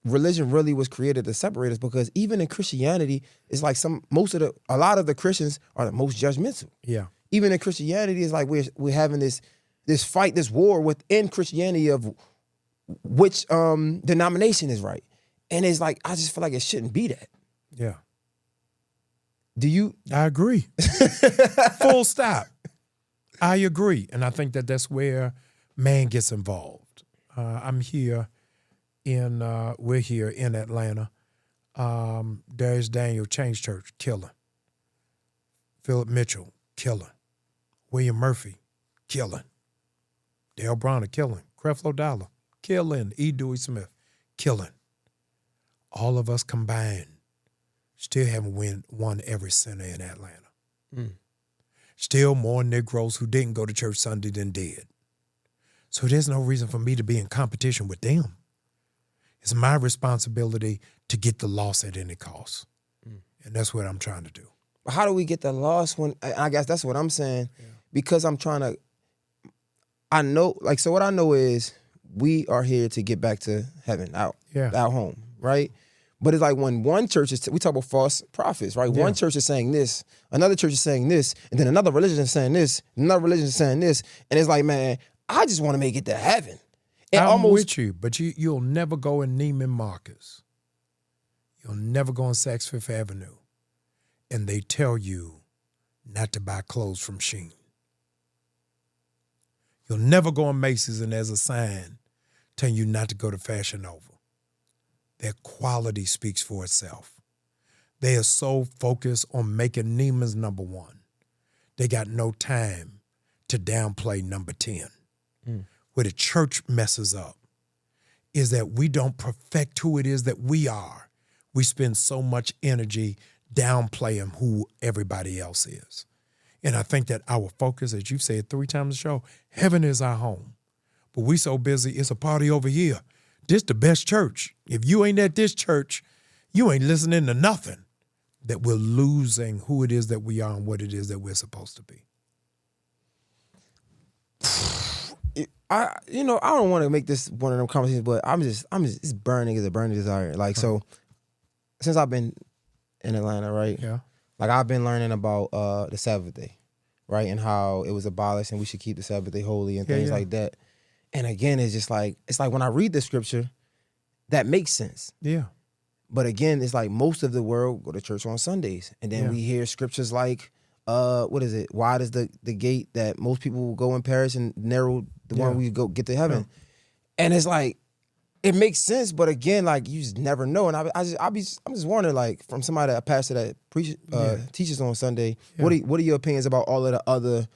religion really was created to separate us, because even in Christianity, it's like a lot of the Christians are the most judgmental. Yeah. Even in Christianity, it's like we're having this fight, this war within Christianity of which denomination is right. And it's like, I just feel like it shouldn't be that. Yeah. Do you? I agree. Full stop. I agree. And I think that's where man gets involved. We're here in Atlanta. Darius Daniel, Change Church, killer. Philip Mitchell, killer. William Murphy, killing. Dale Bronner, killing. Creflo Dollar, killing. E. Dewey Smith, killing. All of us combined still haven't won every center in Atlanta. Still more Negroes who didn't go to church Sunday than did. So there's no reason for me to be in competition with them. It's my responsibility to get the loss at any cost. And that's what I'm trying to do. How do we get the loss when, I guess that's what I'm saying, because I'm trying to, I know, like, so what I know is we are here to get back to heaven, out home, right? But it's like when one church we talk about false prophets, right? Yeah. One church is saying this, another church is saying this, and then another religion is saying this, another religion is saying this. And it's like, man, I just want to make it to heaven. And I'm with you, but you'll never go in Neiman Marcus. You'll never go on Saks Fifth Avenue. And they tell you not to buy clothes from Shein. You'll never go on Macy's and there's a sign telling you not to go to Fashion Nova. Their quality speaks for itself. They are so focused on making Neiman's number one. They got no time to downplay number 10. Where the church messes up is that we don't perfect who it is that we are. We spend so much energy downplaying who everybody else is. And I think that our focus, as you've said 3 times a show, heaven is our home. But we so busy, it's a party over here. This the best church. If you ain't at this church, you ain't listening to nothing, that we're losing who it is that we are and what it is that we're supposed to be. I don't want to make this one of them conversations, but I'm just it's burning as a burning desire. Like, so since I've been in Atlanta, right? Yeah. Like, I've been learning about the Sabbath day, right? And how it was abolished and we should keep the Sabbath day holy and things like that. And again, it's like when I read the scripture, that makes sense. Yeah. But again, it's like most of the world go to church on Sundays. And then we hear scriptures like, what is it? Wide is the gate that most people will go and perish, and narrow the one we go get to heaven. And it's like, it makes sense, but again, like, you just never know. And I'm just wondering, like, from somebody, a pastor that teaches on Sunday, what are your opinions about all of the other,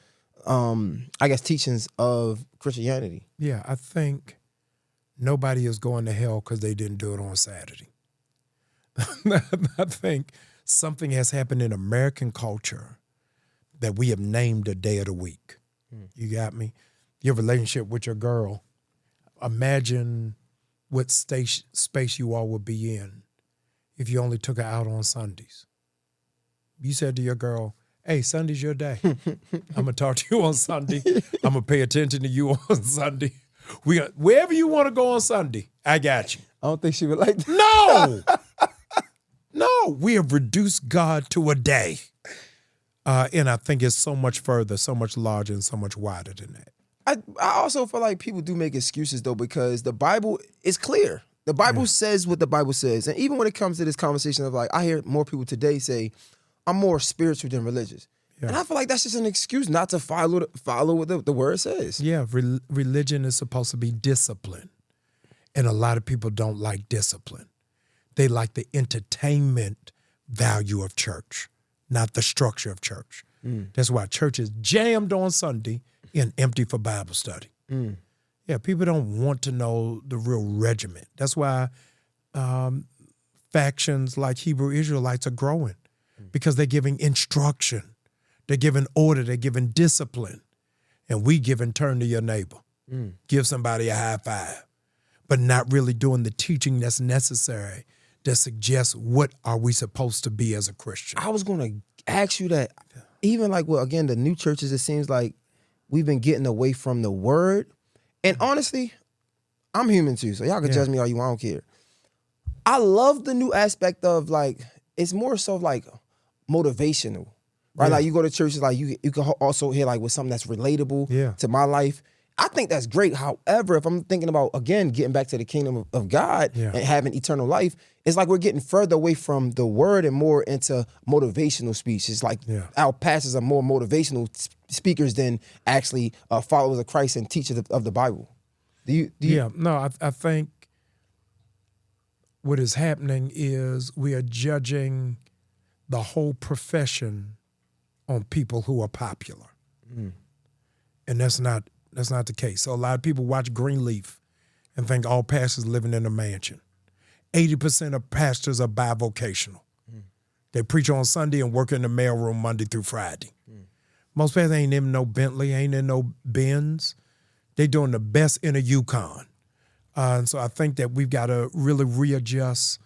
I guess, teachings of Christianity? Yeah, I think nobody is going to hell because they didn't do it on Saturday. I think something has happened in American culture that we have named a day of the week. You got me? Your relationship with your girl, imagine what space you all would be in if you only took her out on Sundays. You said to your girl, hey, Sunday's your day. I'm going to talk to you on Sunday. I'm going to pay attention to you on Sunday. Wherever you want to go on Sunday, I got you. I don't think she would like that. No! No, we have reduced God to a day. And I think it's so much further, so much larger, and so much wider than that. I also feel like people do make excuses, though, because the Bible is clear. The Bible says what the Bible says. And even when it comes to this conversation of, like, I hear more people today say, I'm more spiritual than religious. Yeah. And I feel like that's just an excuse not to follow what the word says. Yeah, religion is supposed to be discipline. And a lot of people don't like discipline. They like the entertainment value of church, not the structure of church. That's why church is jammed on Sunday and empty for Bible study. Yeah, people don't want to know the real regiment. That's why factions like Hebrew Israelites are growing, because they're giving instruction. They're giving order. They're giving discipline. And we give and turn to your neighbor. Give somebody a high five, but not really doing the teaching that's necessary that suggests what are we supposed to be as a Christian. I was going to ask you that. Even like, well, again, the new churches, it seems like we've been getting away from the word. And honestly, I'm human too, so y'all can judge me all you want, I don't care. I love the new aspect of, like, it's more so like motivational, right? Like, you go to churches, like, you can also hear, like, with something that's relatable to my life. I think that's great. However, if I'm thinking about, again, getting back to the kingdom of God and having eternal life, it's like we're getting further away from the word and more into motivational speech. It's like our pastors are more motivational speakers than actually followers of Christ and teachers of the Bible. I think what is happening is we are judging the whole profession on people who are popular. And that's not the case. So a lot of people watch Greenleaf and think all pastors living in a mansion. 80% of pastors are bivocational. They preach on Sunday and work in the mailroom Monday through Friday. Most pastors ain't in no Bentley, ain't in no Benz. They doing the best in a Yukon. And so I think that we've got to really readjust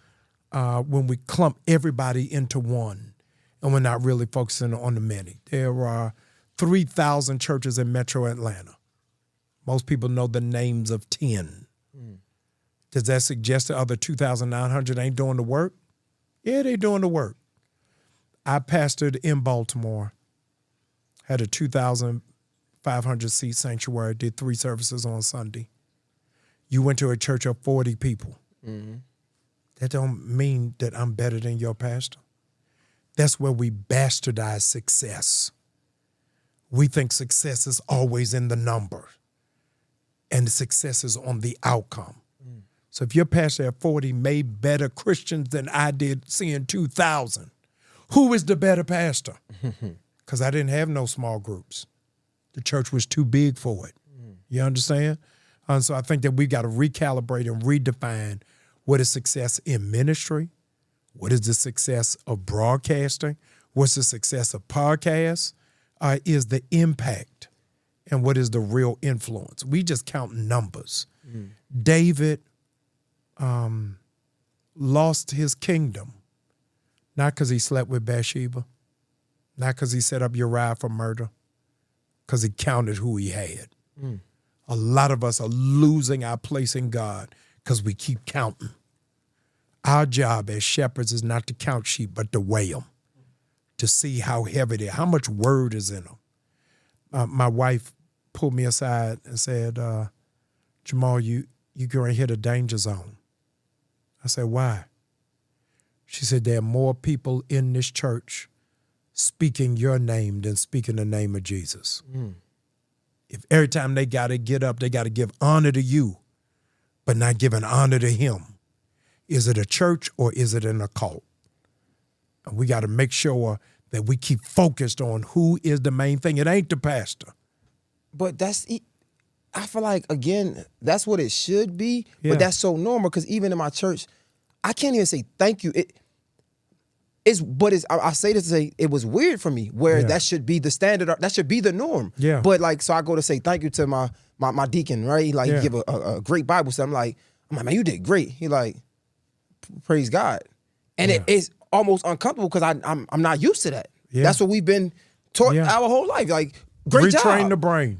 when we clump everybody into one, and we're not really focusing on the many. There are 3,000 churches in Metro Atlanta. Most people know the names of 10. Does that suggest the other 2,900 ain't doing the work? Yeah, they doing the work. I pastored in Baltimore, had a 2,500 seat sanctuary, did 3 services on Sunday. You went to a church of 40 people. That don't mean that I'm better than your pastor. That's where we bastardize success. We think success is always in the number, and the success is on the outcome. So if your pastor at 40 made better Christians than I did seeing 2,000, who is the better pastor? Because I didn't have no small groups. The church was too big for it. You understand? And so I think that we've got to recalibrate and redefine what is success in ministry, what is the success of broadcasting, what's the success of podcasts, is the impact, and what is the real influence. We just count numbers. David lost his kingdom, not because he slept with Bathsheba, not because he set up Uriah for murder, because he counted who he had. A lot of us are losing our place in God because we keep counting. Our job as shepherds is not to count sheep, but to weigh them, to see how heavy they are, how much word is in them. My wife pulled me aside and said, Jamal, you're going to hit a danger zone. I said, why? She said, there are more people in this church speaking your name than speaking the name of Jesus. If every time they got to get up, they got to give honor to you, but not giving honor to him. Is it a church or is it an occult? And we got to make sure that we keep focused on who is the main thing. It ain't the pastor. But I feel like, again, that's what it should be, Yeah. but that's so normal because even in my church, I can't even say thank you. I say this to say it was weird for me where Yeah. that should be the standard, that should be the norm. Yeah. But like, so I go to say thank you to my deacon, right? He like Yeah. give a great Bible study. I'm like, man, you did great. He like, praise God. And Yeah. it is almost uncomfortable because I'm not used to that. Yeah. That's what we've been taught Yeah. our whole life. Like, great Retrain job. the brain.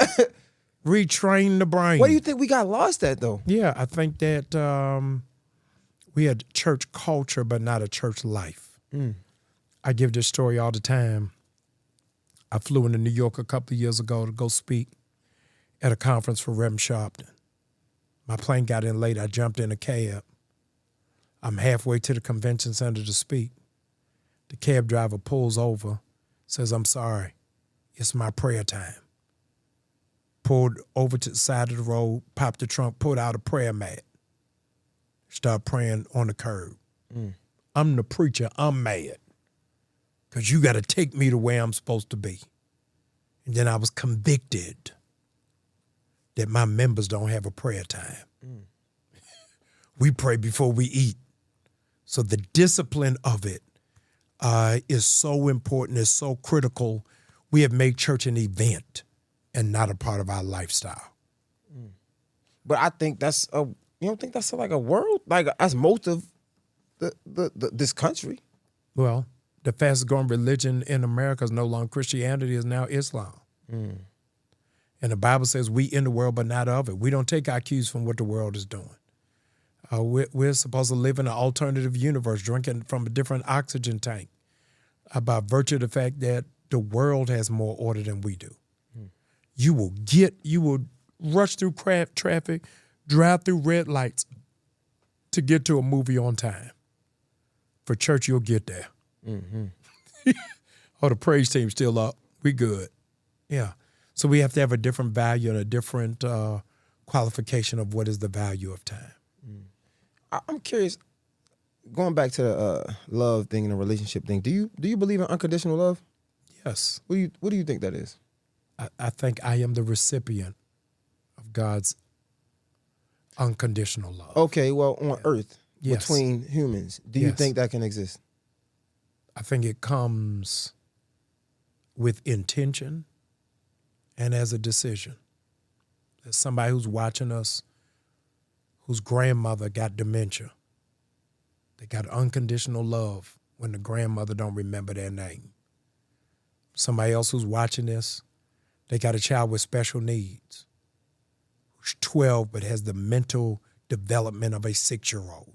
Retrain the brain. What do you think we got lost at though? Yeah, I think that we had church culture, but not a church life. I give this story all the time. I flew into New York a couple of years ago to go speak at a conference for Reverend Sharpton. My plane got in late. I jumped in a cab. I'm halfway to the convention center to speak. The cab driver pulls over, says, I'm sorry, it's my prayer time. Pulled over to the side of the road, popped the trunk, pulled out a prayer mat. Start praying on the curb. I'm the preacher, I'm mad. Because you got to take me to where I'm supposed to be. And then I was convicted that my members don't have a prayer time. We pray before we eat. So the discipline of it is so important, is so critical. We have made church an event and not a part of our lifestyle. But I think you don't think that's like a world? Like that's most of this country. Well, the fastest growing religion in America is no longer Christianity, is now Islam. And the Bible says we in the world, but not of it. We don't take our cues from what the world is doing. We're supposed to live in an alternative universe, drinking from a different oxygen tank by virtue of the fact that the world has more order than we do. You will rush through traffic, drive through red lights to get to a movie on time. For church, you'll get there. Oh, the praise team's still up. We good. Yeah. So we have to have a different value and a different qualification of what is the value of time. I'm curious, going back to the love thing and the relationship thing, do you believe in unconditional love? Yes. What do you think that is? I think I am the recipient of God's unconditional love. Okay, well, on earth, Yes. between humans, do you Yes. think that can exist? I think it comes with intention and as a decision. There's somebody who's watching us whose grandmother got dementia. They got unconditional love when the grandmother don't remember their name. Somebody else who's watching this, they got a child with special needs who's 12 but has the mental development of a 6-year-old.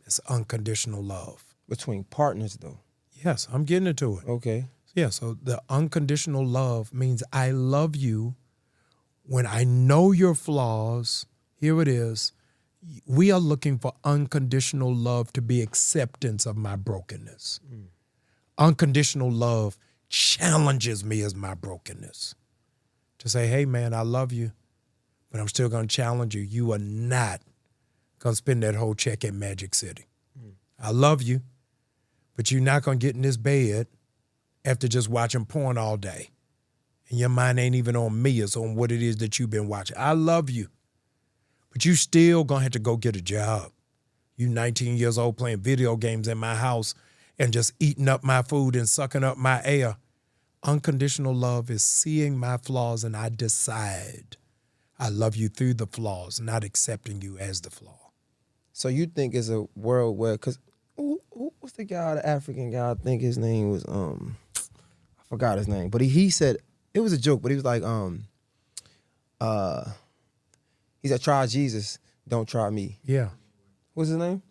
It's unconditional love. Between partners, though. Yes, I'm getting into it. Okay. Yeah, so the unconditional love means I love you when I know your flaws. Here it is. We are looking for unconditional love to be acceptance of my brokenness. Unconditional love challenges me as my brokenness. To say, hey, man, I love you, but I'm still going to challenge you. You are not going to spend that whole check at Magic City. I love you, but you're not going to get in this bed after just watching porn all day. And your mind ain't even on me, it's on what it is that you've been watching. I love you, but you still going to have to go get a job. You 19 years old playing video games in my house and just eating up my food and sucking up my air. Unconditional love is seeing my flaws and I decide I love you through the flaws, not accepting you as the flaw. So you think it's a world where, because what's the guy, the African guy? I think his name was I forgot his name, but he said it was a joke, but he was like he said, "Try Jesus, don't try me." Yeah. What's his name?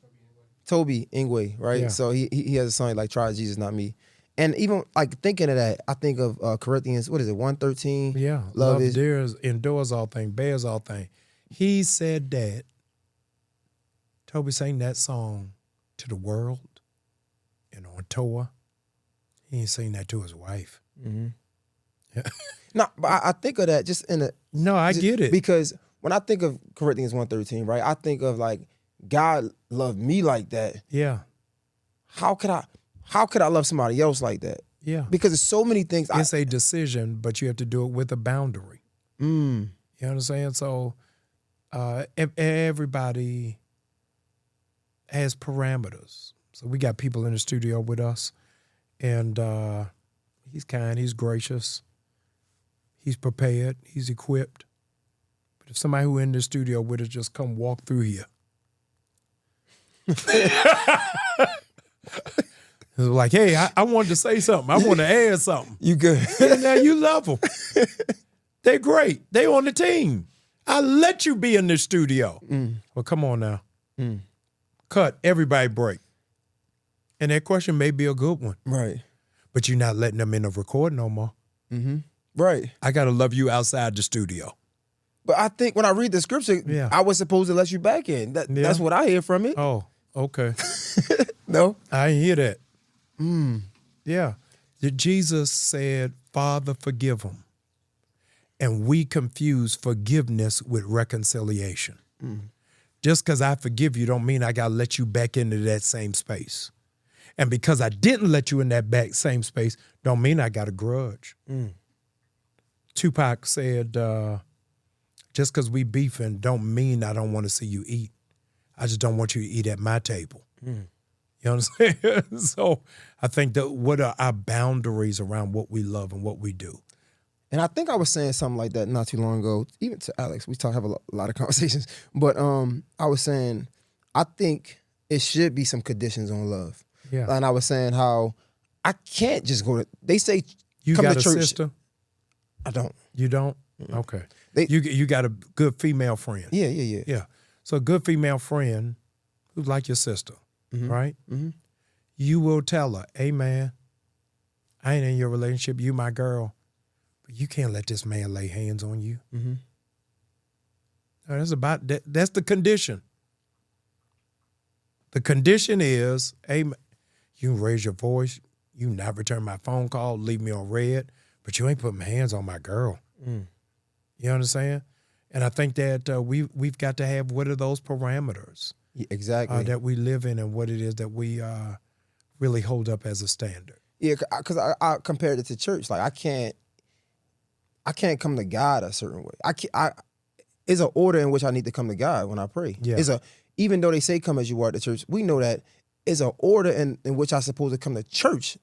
Toby Ingwe, right? Yeah. So he has a song like "Try Jesus, not me." And even like thinking of that, I think of Corinthians, what is it, 1:13? Yeah. Love is endures all things, bears all things. He said that. Toby sang that song to the world and on tour. He ain't sing that to his wife. Mm-hmm. Yeah. No, but I think of that just in a. No, I get it. Because when I think of Corinthians 1:13, right, I think of like God loved me like that. Yeah. How could I love somebody else like that? Yeah. Because there's so many things. It's a decision, but you have to do it with a boundary. You know what I'm saying? So everybody has parameters. So we got people in the studio with us, and he's kind, he's gracious, he's prepared, he's equipped. But if somebody who in the studio with us just come walk through here, it's like, hey, I wanted to say something. I want to add something. You good? Yeah, now you love them. They're great. They on the team. I let you be in the studio. Well, come on now. Cut. Everybody break. And that question may be a good one. Right. But you're not letting them in the recording no more. Right. I got to love you outside the studio. But I think when I read the scripture, Yeah. I was supposed to let you back in. That's what I hear from it. Oh, okay. No? I hear that. Yeah. Jesus said, Father, forgive them. And we confuse forgiveness with reconciliation. Just because I forgive you don't mean I got to let you back into that same space. And because I didn't let you in that same space don't mean I got a grudge. Tupac said, just because we beefing don't mean I don't want to see you eat. I just don't want you to eat at my table. You know what I'm saying? So I think that what are our boundaries around what we love and what we do? And I think I was saying something like that not too long ago, even to Alex. We have a lot of conversations. But I was saying, I think it should be some conditions on love. Yeah. And I was saying how I can't just go to, they say, You come got to a church. sister? I don't. You don't? Okay. They- You got a good female friend. Yeah. Yeah. So a good female friend who's like your sister, right? You will tell her, hey, man, I ain't in your relationship. You my girl. But you can't let this man lay hands on you. No, that's about that. That's the condition. The condition is, hey, you raise your voice. You not return my phone call, leave me on red, but you ain't putting hands on my girl. You know what I'm saying? And I think that we've got to have what are those parameters Yeah, exactly. that we live in and what it is that we really hold up as a standard. Yeah, because I compared it to church. Like I can't come to God a certain way. It's an order in which I need to come to God when I pray. Yeah. Even though they say come as you are at the church, we know that it's an order in which I'm supposed to come to church,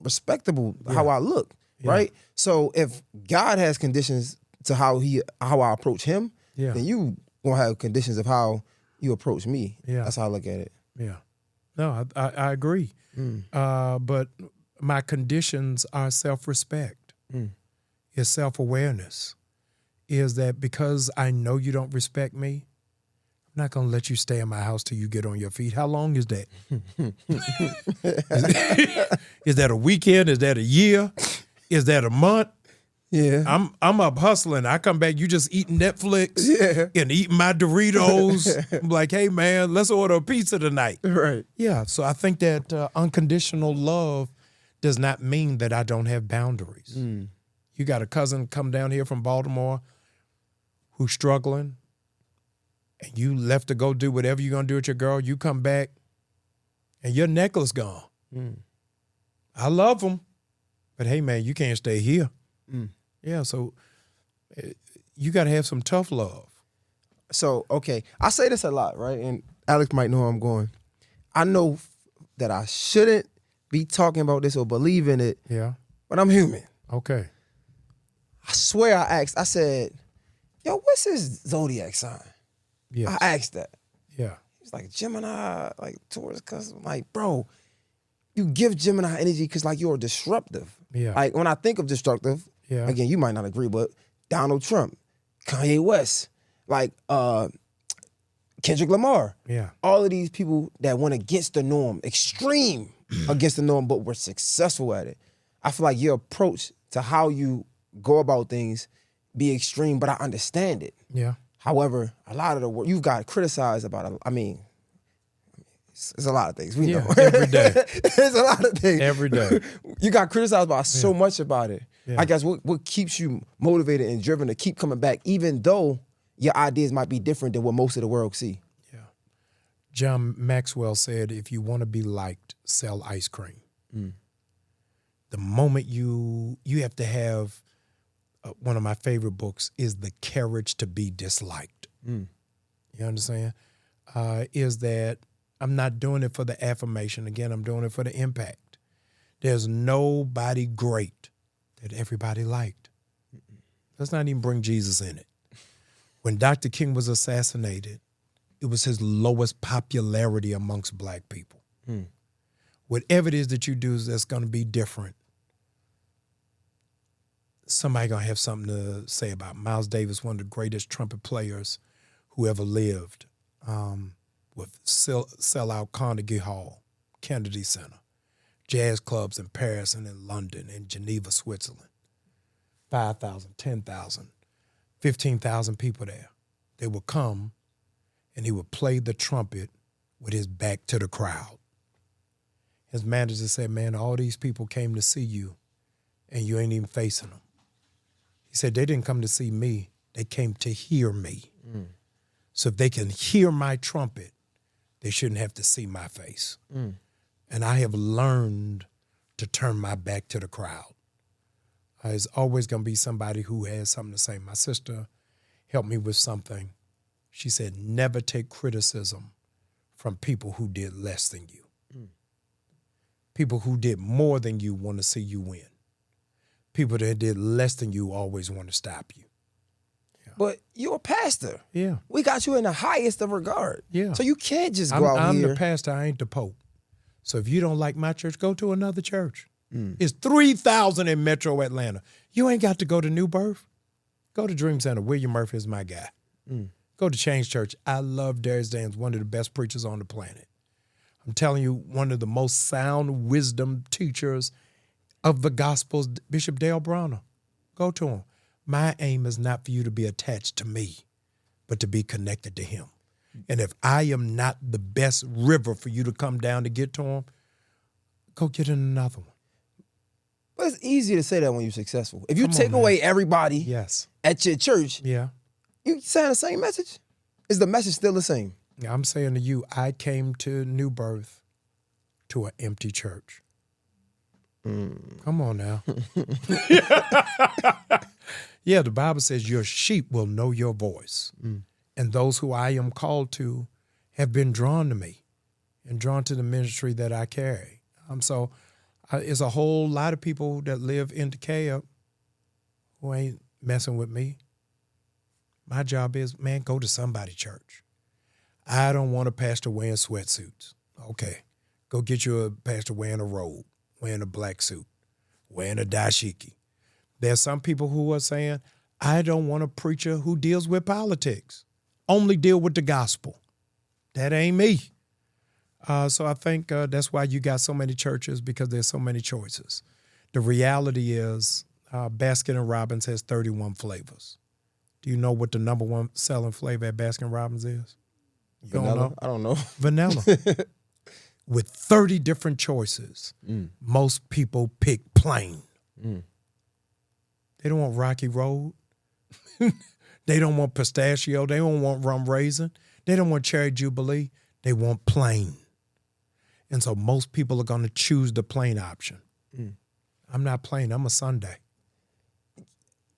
respectable how I look, right? So if God has conditions to how I approach Him, then you gonna have conditions of how you approach me. Yeah. That's how I look at it. Yeah. No, I agree. But my conditions are self-respect. It's self-awareness. Is that because I know you don't respect me, I'm not going to let you stay in my house till you get on your feet. How long is that? Is that a weekend? Is that a year? Is that a month? Yeah. I'm up hustling. I come back, you just eating Netflix and eating my Doritos. I'm like, hey, man, let's order a pizza tonight. Right. Yeah, so I think that unconditional love does not mean that I don't have boundaries. You got a cousin come down here from Baltimore who's struggling, and you left to go do whatever you're going to do with your girl. You come back, and your necklace gone. I love them, but hey, man, you can't stay here. Yeah, so you got to have some tough love. So, okay, I say this a lot, right? And Alex might know where I'm going. I know that I shouldn't be talking about this or believe in it, but I'm human. Okay. I swear I said, yo, what's his zodiac sign? Yes. I asked that. Yeah. He's like, Gemini, like Taurus, cuz I'm like, bro, you give Gemini energy because like you're disruptive. Yeah. Like when I think of destructive, Yeah. again, you might not agree, but Donald Trump, Kanye West, like Kendrick Lamar. Yeah. All of these people that went against the norm, extreme against the norm, but were successful at it. I feel like your approach to how you go about things be extreme, but I understand it. Yeah. However, a lot of the work you've got criticized about, I mean, it's a lot of things. We know. Every day. It's a lot of things. Every day. You got criticized about so much about it. Yeah. I guess what keeps you motivated and driven to keep coming back, even though your ideas might be different than what most of the world see? Yeah. John Maxwell said, if you want to be liked, sell ice cream. The moment you have to have, one of my favorite books is The Courage to Be Disliked. You understand? Is that I'm not doing it for the affirmation. Again, I'm doing it for the impact. There's nobody great that everybody liked. Let's not even bring Jesus in it. When Dr. King was assassinated, it was his lowest popularity amongst black people. Whatever it is that you do that's going to be different, somebody going to have something to say about it. Miles Davis, one of the greatest trumpet players who ever lived, with sell out Carnegie Hall, Kennedy Center, jazz clubs in Paris and in London and Geneva, Switzerland. 5,000, 10,000, 15,000 people there. They would come and he would play the trumpet with his back to the crowd. His manager said, man, all these people came to see you and you ain't even facing them. He said, they didn't come to see me. They came to hear me. So if they can hear my trumpet, they shouldn't have to see my face. And I have learned to turn my back to the crowd. There's always going to be somebody who has something to say. My sister helped me with something. She said, never take criticism from people who did less than you. People who did more than you want to see you win. People that did less than you always want to stop you. But you're a pastor. Yeah. We got you in the highest of regard. Yeah. So you can't just go out I'm here. the pastor, I ain't the pope. So if you don't like my church, go to another church. It's 3,000 in Metro Atlanta. You ain't got to go to New Birth. Go to Dream Center. William Murphy is my guy. Go to Change Church. I love Darius Daniels, one of the best preachers on the planet. I'm telling you, one of the most sound wisdom teachers of the Gospels, Bishop Dale Bronner. Go to him. My aim is not for you to be attached to me, but to be connected to him. And if I am not the best river for you to come down to get to him, go get in another one. But it's easy to say that when you're successful. If you Come on, take man. away everybody Yes. at your church, Yeah. you saying the same message? Is the message still the same? Yeah, I'm saying to you, I came to New Birth to an empty church. Come on now. Yeah, the Bible says your sheep will know your voice. And those who I am called to have been drawn to me and drawn to the ministry that I carry. So it's a whole lot of people that live in Decatur who ain't messing with me. My job is, man, go to somebody's church. I don't want a pastor wearing sweatsuits. Okay, go get you a pastor wearing a robe, wearing a black suit, wearing a dashiki. There's some people who are saying, I don't want a preacher who deals with politics. Only deal with the gospel. That ain't me. So I think that's why you got so many churches, because there's so many choices. The reality is Baskin & Robbins has 31 flavors. Do you know what the number one selling flavor at Baskin Robbins is? You Vanilla? don't know? I don't know. Vanilla. With 30 different choices, most people pick plain. They don't want Rocky Road. They don't want pistachio. They don't want rum raisin. They don't want cherry jubilee. They want plain. And so most people are going to choose the plain option. I'm not plain. I'm a Sunday.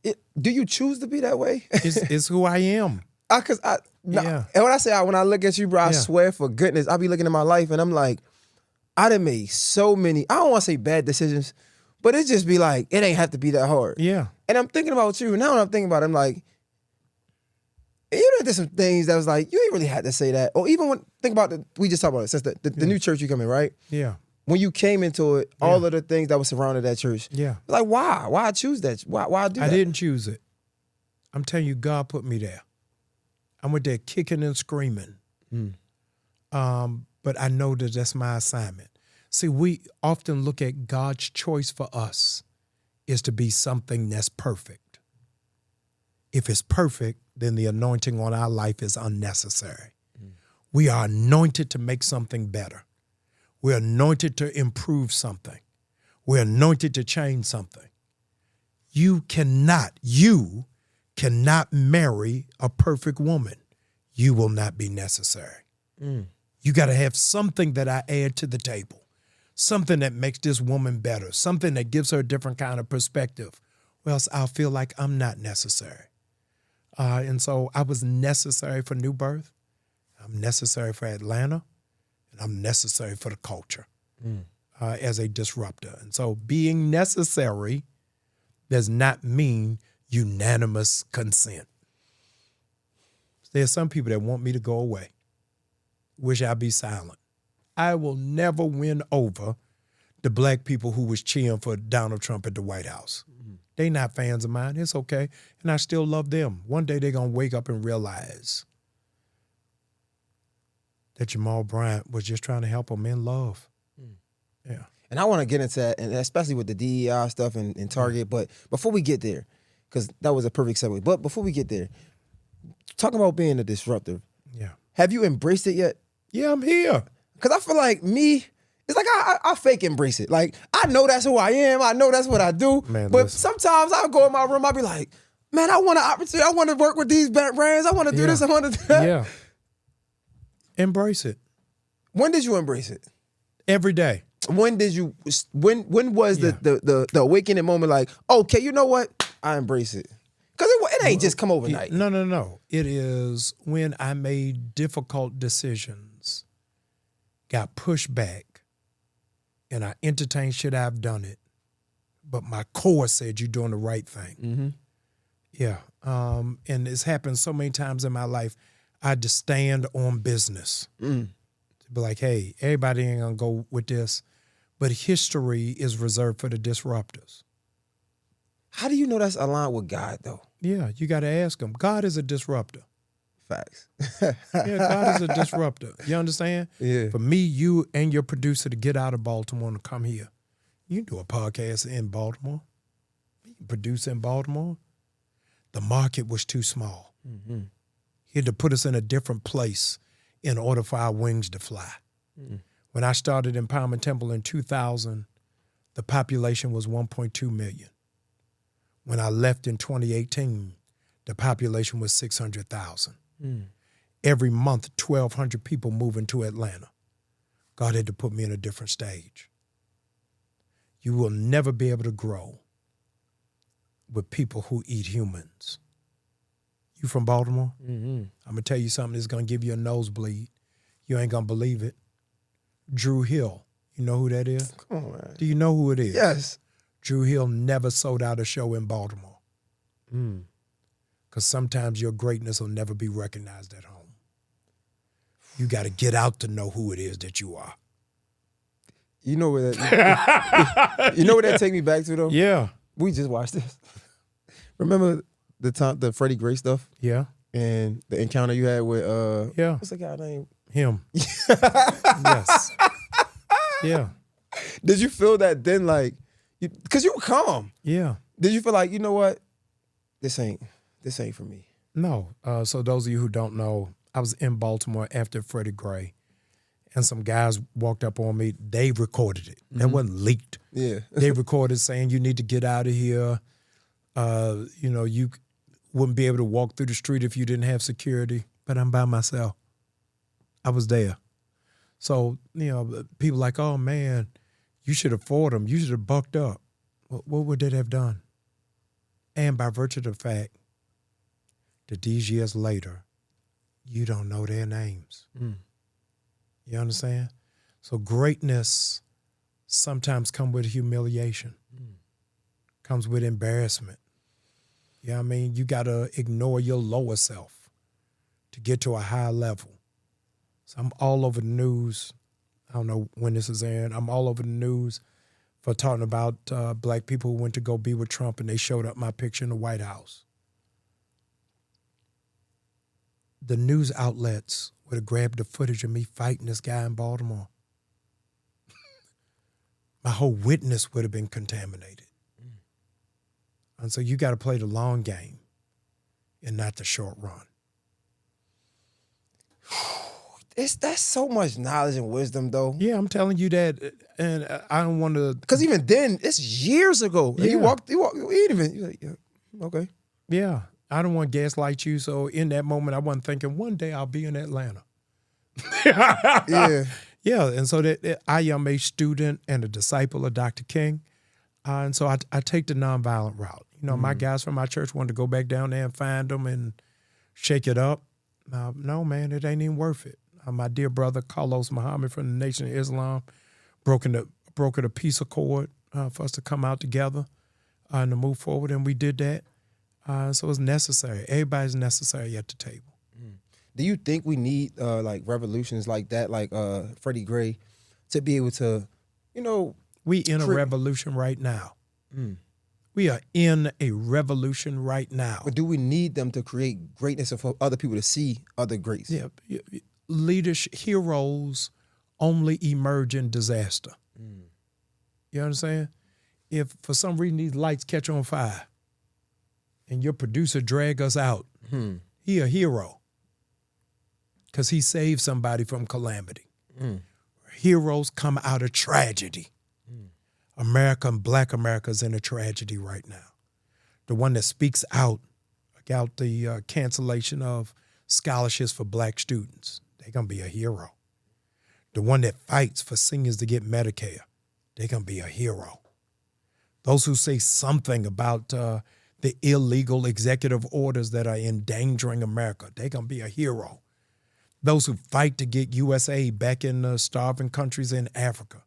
Do you choose to be that way? It's who I am. And when I say when I look at you, bro, I swear for goodness, I be looking at my life and I'm like, I done made so many, I don't want to say bad decisions, but it just be like, it ain't have to be that hard. Yeah. And I'm thinking about you. Now when I'm thinking about it, I'm like, And you know, there's some things that was like, you ain't really had to say that. Or even when, think about we just talked about it, since the new church you come in, right? Yeah. When you came into it, all of the things that were surrounded that church. Yeah. Like, why? Why choose that? Why do that? I didn't choose it. I'm telling you, God put me there. I went there kicking and screaming. But I know that that's my assignment. See, we often look at God's choice for us is to be something that's perfect. If it's perfect, then the anointing on our life is unnecessary. We are anointed to make something better. We're anointed to improve something. We're anointed to change something. You cannot marry a perfect woman. You will not be necessary. You got to have something that I add to the table, something that makes this woman better, something that gives her a different kind of perspective, or else I'll feel like I'm not necessary. And so I was necessary for New Birth. I'm necessary for Atlanta, and I'm necessary for the culture as a disruptor. And so being necessary does not mean unanimous consent. There's some people that want me to go away. Wish I'd be silent. I will never win over the black people who was cheering for Donald Trump at the White House. They not fans of mine. It's okay. And I still love them. One day they're going to wake up and realize that Jamal Bryant was just trying to help them in love. Yeah. And I want to get into that, and especially with the DEI stuff and Target. But before we get there, because that was a perfect segue. But before we get there, talking about being a disruptor. Yeah. Have you embraced it yet? Yeah, I'm here. Because I feel like it's like I fake embrace it. Like, I know that's who I am. I know that's what I do. Man, but listen. sometimes I'll go in my room, I'll be like, man, I want an opportunity. I want to work with these brands. I want to do this. I want to do that. Yeah. Embrace it. When did you embrace it? Every day. When did you, when was the awakening moment like, okay, you know what? I embrace it. Because it ain't just come overnight. No. It is when I made difficult decisions, got pushed back, and I entertained should I have done it. But my core said you're doing the right thing. Yeah. And it's happened so many times in my life. I had to stand on business. To be like, hey, everybody ain't going to go with this. But history is reserved for the disruptors. How do you know that's aligned with God, though? Yeah, you got to ask him. God is a disruptor. Facts. Yeah, God is a disruptor. You understand? Yeah. For me, you and your producer to get out of Baltimore and come here. You can do a podcast in Baltimore. You can produce in Baltimore. The market was too small. He had to put us in a different place in order for our wings to fly. When I started Empowerment Temple in 2000, the population was 1.2 million. When I left in 2018, the population was 600,000. Every month, 1,200 people moving to Atlanta. God had to put me in a different stage. You will never be able to grow with people who eat humans. You from Baltimore? I'm going to tell you something that's going to give you a nosebleed. You ain't going to believe it. Drew Hill. You know who that is? Come on, man. Do you know who it is? Yes. Drew Hill never sold out a show in Baltimore. Because sometimes your greatness will never be recognized at home. You got to get out to know who it is that you are. You know where that you know where that take me back to, though? Yeah. We just watched this. Remember the Freddie Gray stuff? Yeah. And the encounter you had with Yeah. what's the guy name? Him. Yes. Yeah. Did you feel that then, like, because you were calm? Yeah. Did you feel like, you know what? This ain't for me. No. So those of you who don't know, I was in Baltimore after Freddie Gray, and some guys walked up on me. They recorded it. That wasn't leaked. Yeah. They recorded saying, you need to get out of here. You wouldn't be able to walk through the street if you didn't have security. But I'm by myself. I was there. So, people like, oh, man, you should have fought them. You should have bucked up. What would that have done? And by virtue of the fact that these years later, you don't know their names. You understand? So greatness sometimes comes with humiliation, comes with embarrassment. You know what I mean? You got to ignore your lower self to get to a high level. So I'm all over the news. I don't know when this is airing. I'm all over the news for talking about black people who went to go be with Trump and they showed up my picture in the White House. The news outlets would have grabbed the footage of me fighting this guy in Baltimore. My whole witness would have been contaminated. And so you got to play the long game and not the short run. That's so much knowledge and wisdom, though. Yeah, I'm telling you that, and I don't want to. Because even then, it's years ago. And Yeah. you walked, you ain't even, you're like, yeah, okay. Yeah, I don't want to gaslight you. So in that moment, I wasn't thinking one day I'll be in Atlanta. Yeah. Yeah, and so that I am a student and a disciple of Dr. King, and so I take the nonviolent route. You know, my guys from my church wanted to go back down there and find them and shake it up. No, man, it ain't even worth it. My dear brother Carlos Muhammad from the Nation of Islam brokered a peace accord for us to come out together and to move forward, and we did that. So it's necessary. Everybody's necessary at the table. Do you think we need like revolutions like that, like Freddie Gray, to be able to, you know? We in a revolution right now. We are in a revolution right now. But do we need them to create greatness for other people to see other greats? Yeah, leadership heroes only emerge in disaster. You understand? If for some reason these lights catch on fire and your producer drag us out, he a hero because he saved somebody from calamity. Heroes come out of tragedy. America and Black America's in a tragedy right now. The one that speaks out about the cancellation of scholarships for Black students, they're going to be a hero. The one that fights for seniors to get Medicare, they're going to be a hero. Those who say something about the illegal executive orders that are endangering America, they're going to be a hero. Those who fight to get USA back in the starving countries in Africa,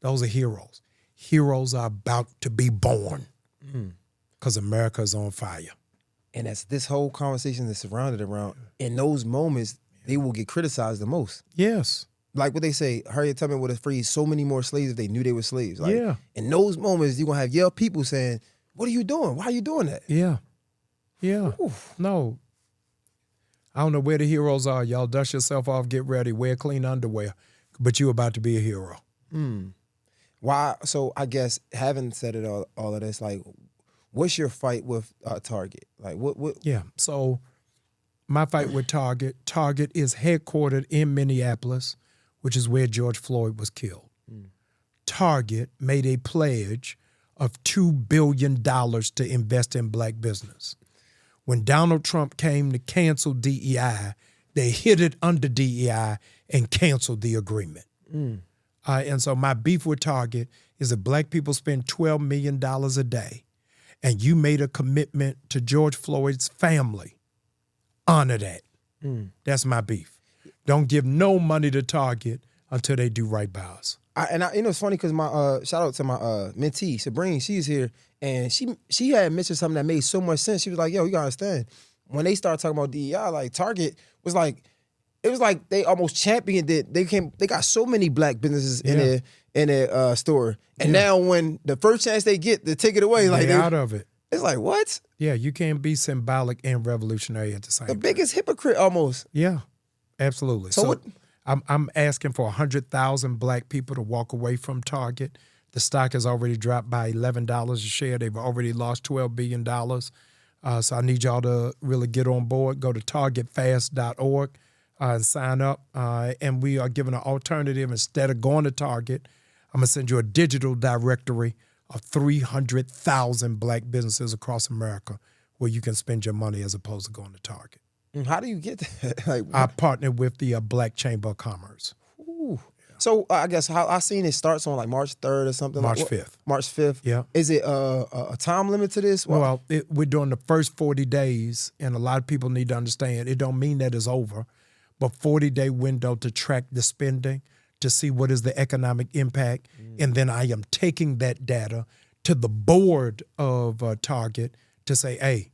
those are heroes. Heroes are about to be born because America is on fire. And that's this whole conversation that's surrounded around. In those moments, they will get criticized the most. Yes. Like what they say, Harriet Tubman would have freed so many more slaves if they knew they were slaves. Like, Yeah. in those moments, you're going to have your people saying, what are you doing? Why are you doing that? Yeah. Yeah. Oof. No. I don't know where the heroes are. Y'all dust yourself off, get ready, wear clean underwear. But you're about to be a hero. Why? So I guess having said it all of this, like, what's your fight with Target? Like, what? Yeah. So my fight with Target is headquartered in Minneapolis, which is where George Floyd was killed. Target made a pledge of $2 billion to invest in Black business. When Donald Trump came to cancel DEI, they hid it under DEI and canceled the agreement. And so my beef with Target is that Black people spend $12 million a day, and you made a commitment to George Floyd's family. Honor that. That's my beef. Don't give no money to Target until they do right by us. You know, it's funny because my shout out to my mentee Sabrina, she's here, and she had mentioned something that made so much sense. She was like, "Yo, you gotta understand, when they started talking about DEI, like Target was like, it was like they almost championed it. They got so many Black businesses in their store, and now when the first chance they get to take it away, like They're out of it. It's like, what? Yeah, you can't be symbolic and revolutionary at the same The time. biggest hypocrite almost. Yeah, absolutely. So what- I'm asking for 100,000 Black people to walk away from Target. The stock has already dropped by $11 a share. They've already lost $12 billion. So I need y'all to really get on board. Go to targetfast.org and sign up. And we are giving an alternative. Instead of going to Target, I'm going to send you a digital directory of 300,000 Black businesses across America where you can spend your money as opposed to going to Target. How do you get that? Like, I partnered with the Black Chamber of Commerce. ooh. So I guess how I seen it starts on like March 3rd or something. March like, 5th. March 5th. Yeah. Is it a time limit to this? Well, we're doing the first 40 days, and a lot of people need to understand it don't mean that it's over, but 40-day window to track the spending, to see what is the economic impact, and then I am taking that data to the board of Target to say, hey,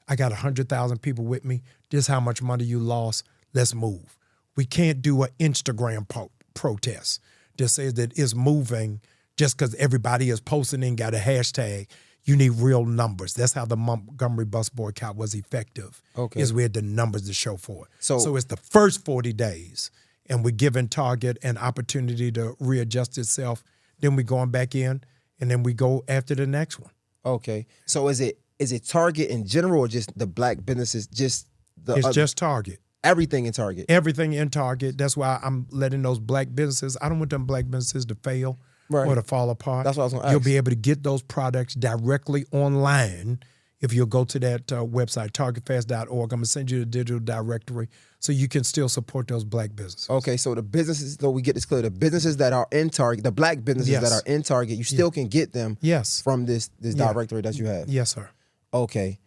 I got 100,000 people with me. This is how much money you lost. let's move. We can't do an Instagram protest that says that it's moving just because everybody is posting and got a hashtag. You need real numbers. That's how the Montgomery bus boycott was effective. Okay. Is we had the numbers to show for it. So it's the first 40 days, and we're giving Target an opportunity to readjust itself. Then we're going back in, and then we go after the next one. Okay. So is it Target in general or just the black businesses? Just It's just Target. Everything in Target. Everything in Target. That's why I'm letting those black businesses. I don't want them black businesses to fail or to fall apart. That's what I was going to ask. You'll be able to get those products directly online if you'll go to that website, targetfast.org. I'm going to send you the digital directory so you can still support those black businesses. Okay, so the businesses, so we get this clear, the businesses that are in Target, the black businesses that are in Target, you still can get them from this directory that you have. Yes, sir. Okay.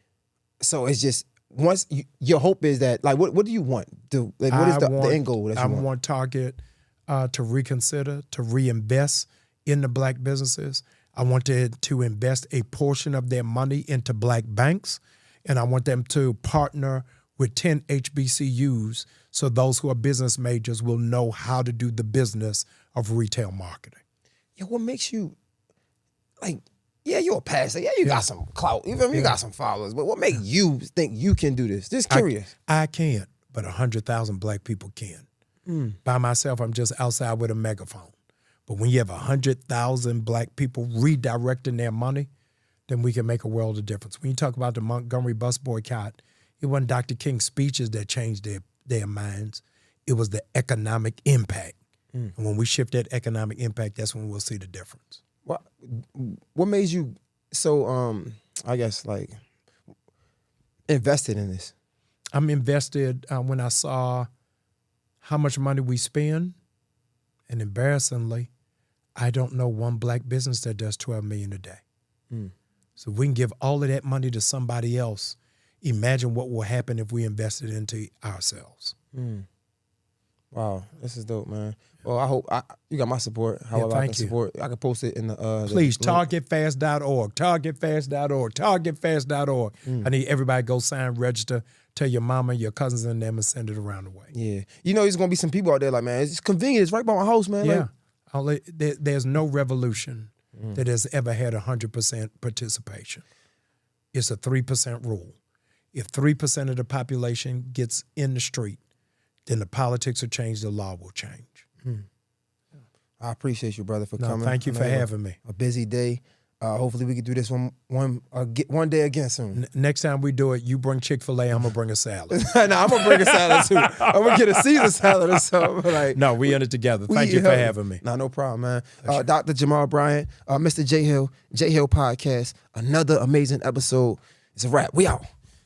So it's just, once your hope is that, like, what do you want? What is the end goal that you want? I want Target to reconsider, to reinvest in the black businesses. I want them to invest a portion of their money into black banks, and I want them to partner with 10 HBCUs so those who are business majors will know how to do the business of retail marketing. Yeah, what makes you, like, yeah, you're a pastor. Yeah, you got some clout. You feel me? You got some followers. But what makes you think you can do this? Just curious. I can't, but 100,000 black people can. By myself, I'm just outside with a megaphone. But when you have 100,000 black people redirecting their money, then we can make a world of difference. When you talk about the Montgomery bus boycott, it wasn't Dr. King's speeches that changed their minds. It was the economic impact. And when we shift that economic impact, that's when we'll see the difference. What made you so, I guess, like, invested in this? I'm invested when I saw how much money we spend, and embarrassingly, I don't know one black business that does $12 million a day. So if we can give all of that money to somebody else, imagine what will happen if we invested into ourselves. Wow, this is dope, man. Well, I hope you got my support. However I can support, I can post it in the. Please, targetfast.org, targetfast.org, targetfast.org. I need everybody to go sign, register, tell your mama, your cousins, and them, and send it around the way. Yeah, you know, there's gonna be some people out there like, man, it's convenient. It's right by my house, man. Yeah, there's no revolution that has ever had 100% participation. It's a 3% rule. If 3% of the population gets in the street, then the politics will change, the law will change. I appreciate you, brother, for coming. Thank you for having me. A busy day. Hopefully we can do this one day again soon. Next time we do it, you bring Chick-fil-A, I'm going to bring a salad. No, I'm going to bring a salad too. I'm going to get a Caesar salad or something. Like, no, we in it together. Thank you for having me. No problem, man. Dr. Jamal Bryant, Mr. J Hill Podcast, another amazing episode. It's a wrap. We out.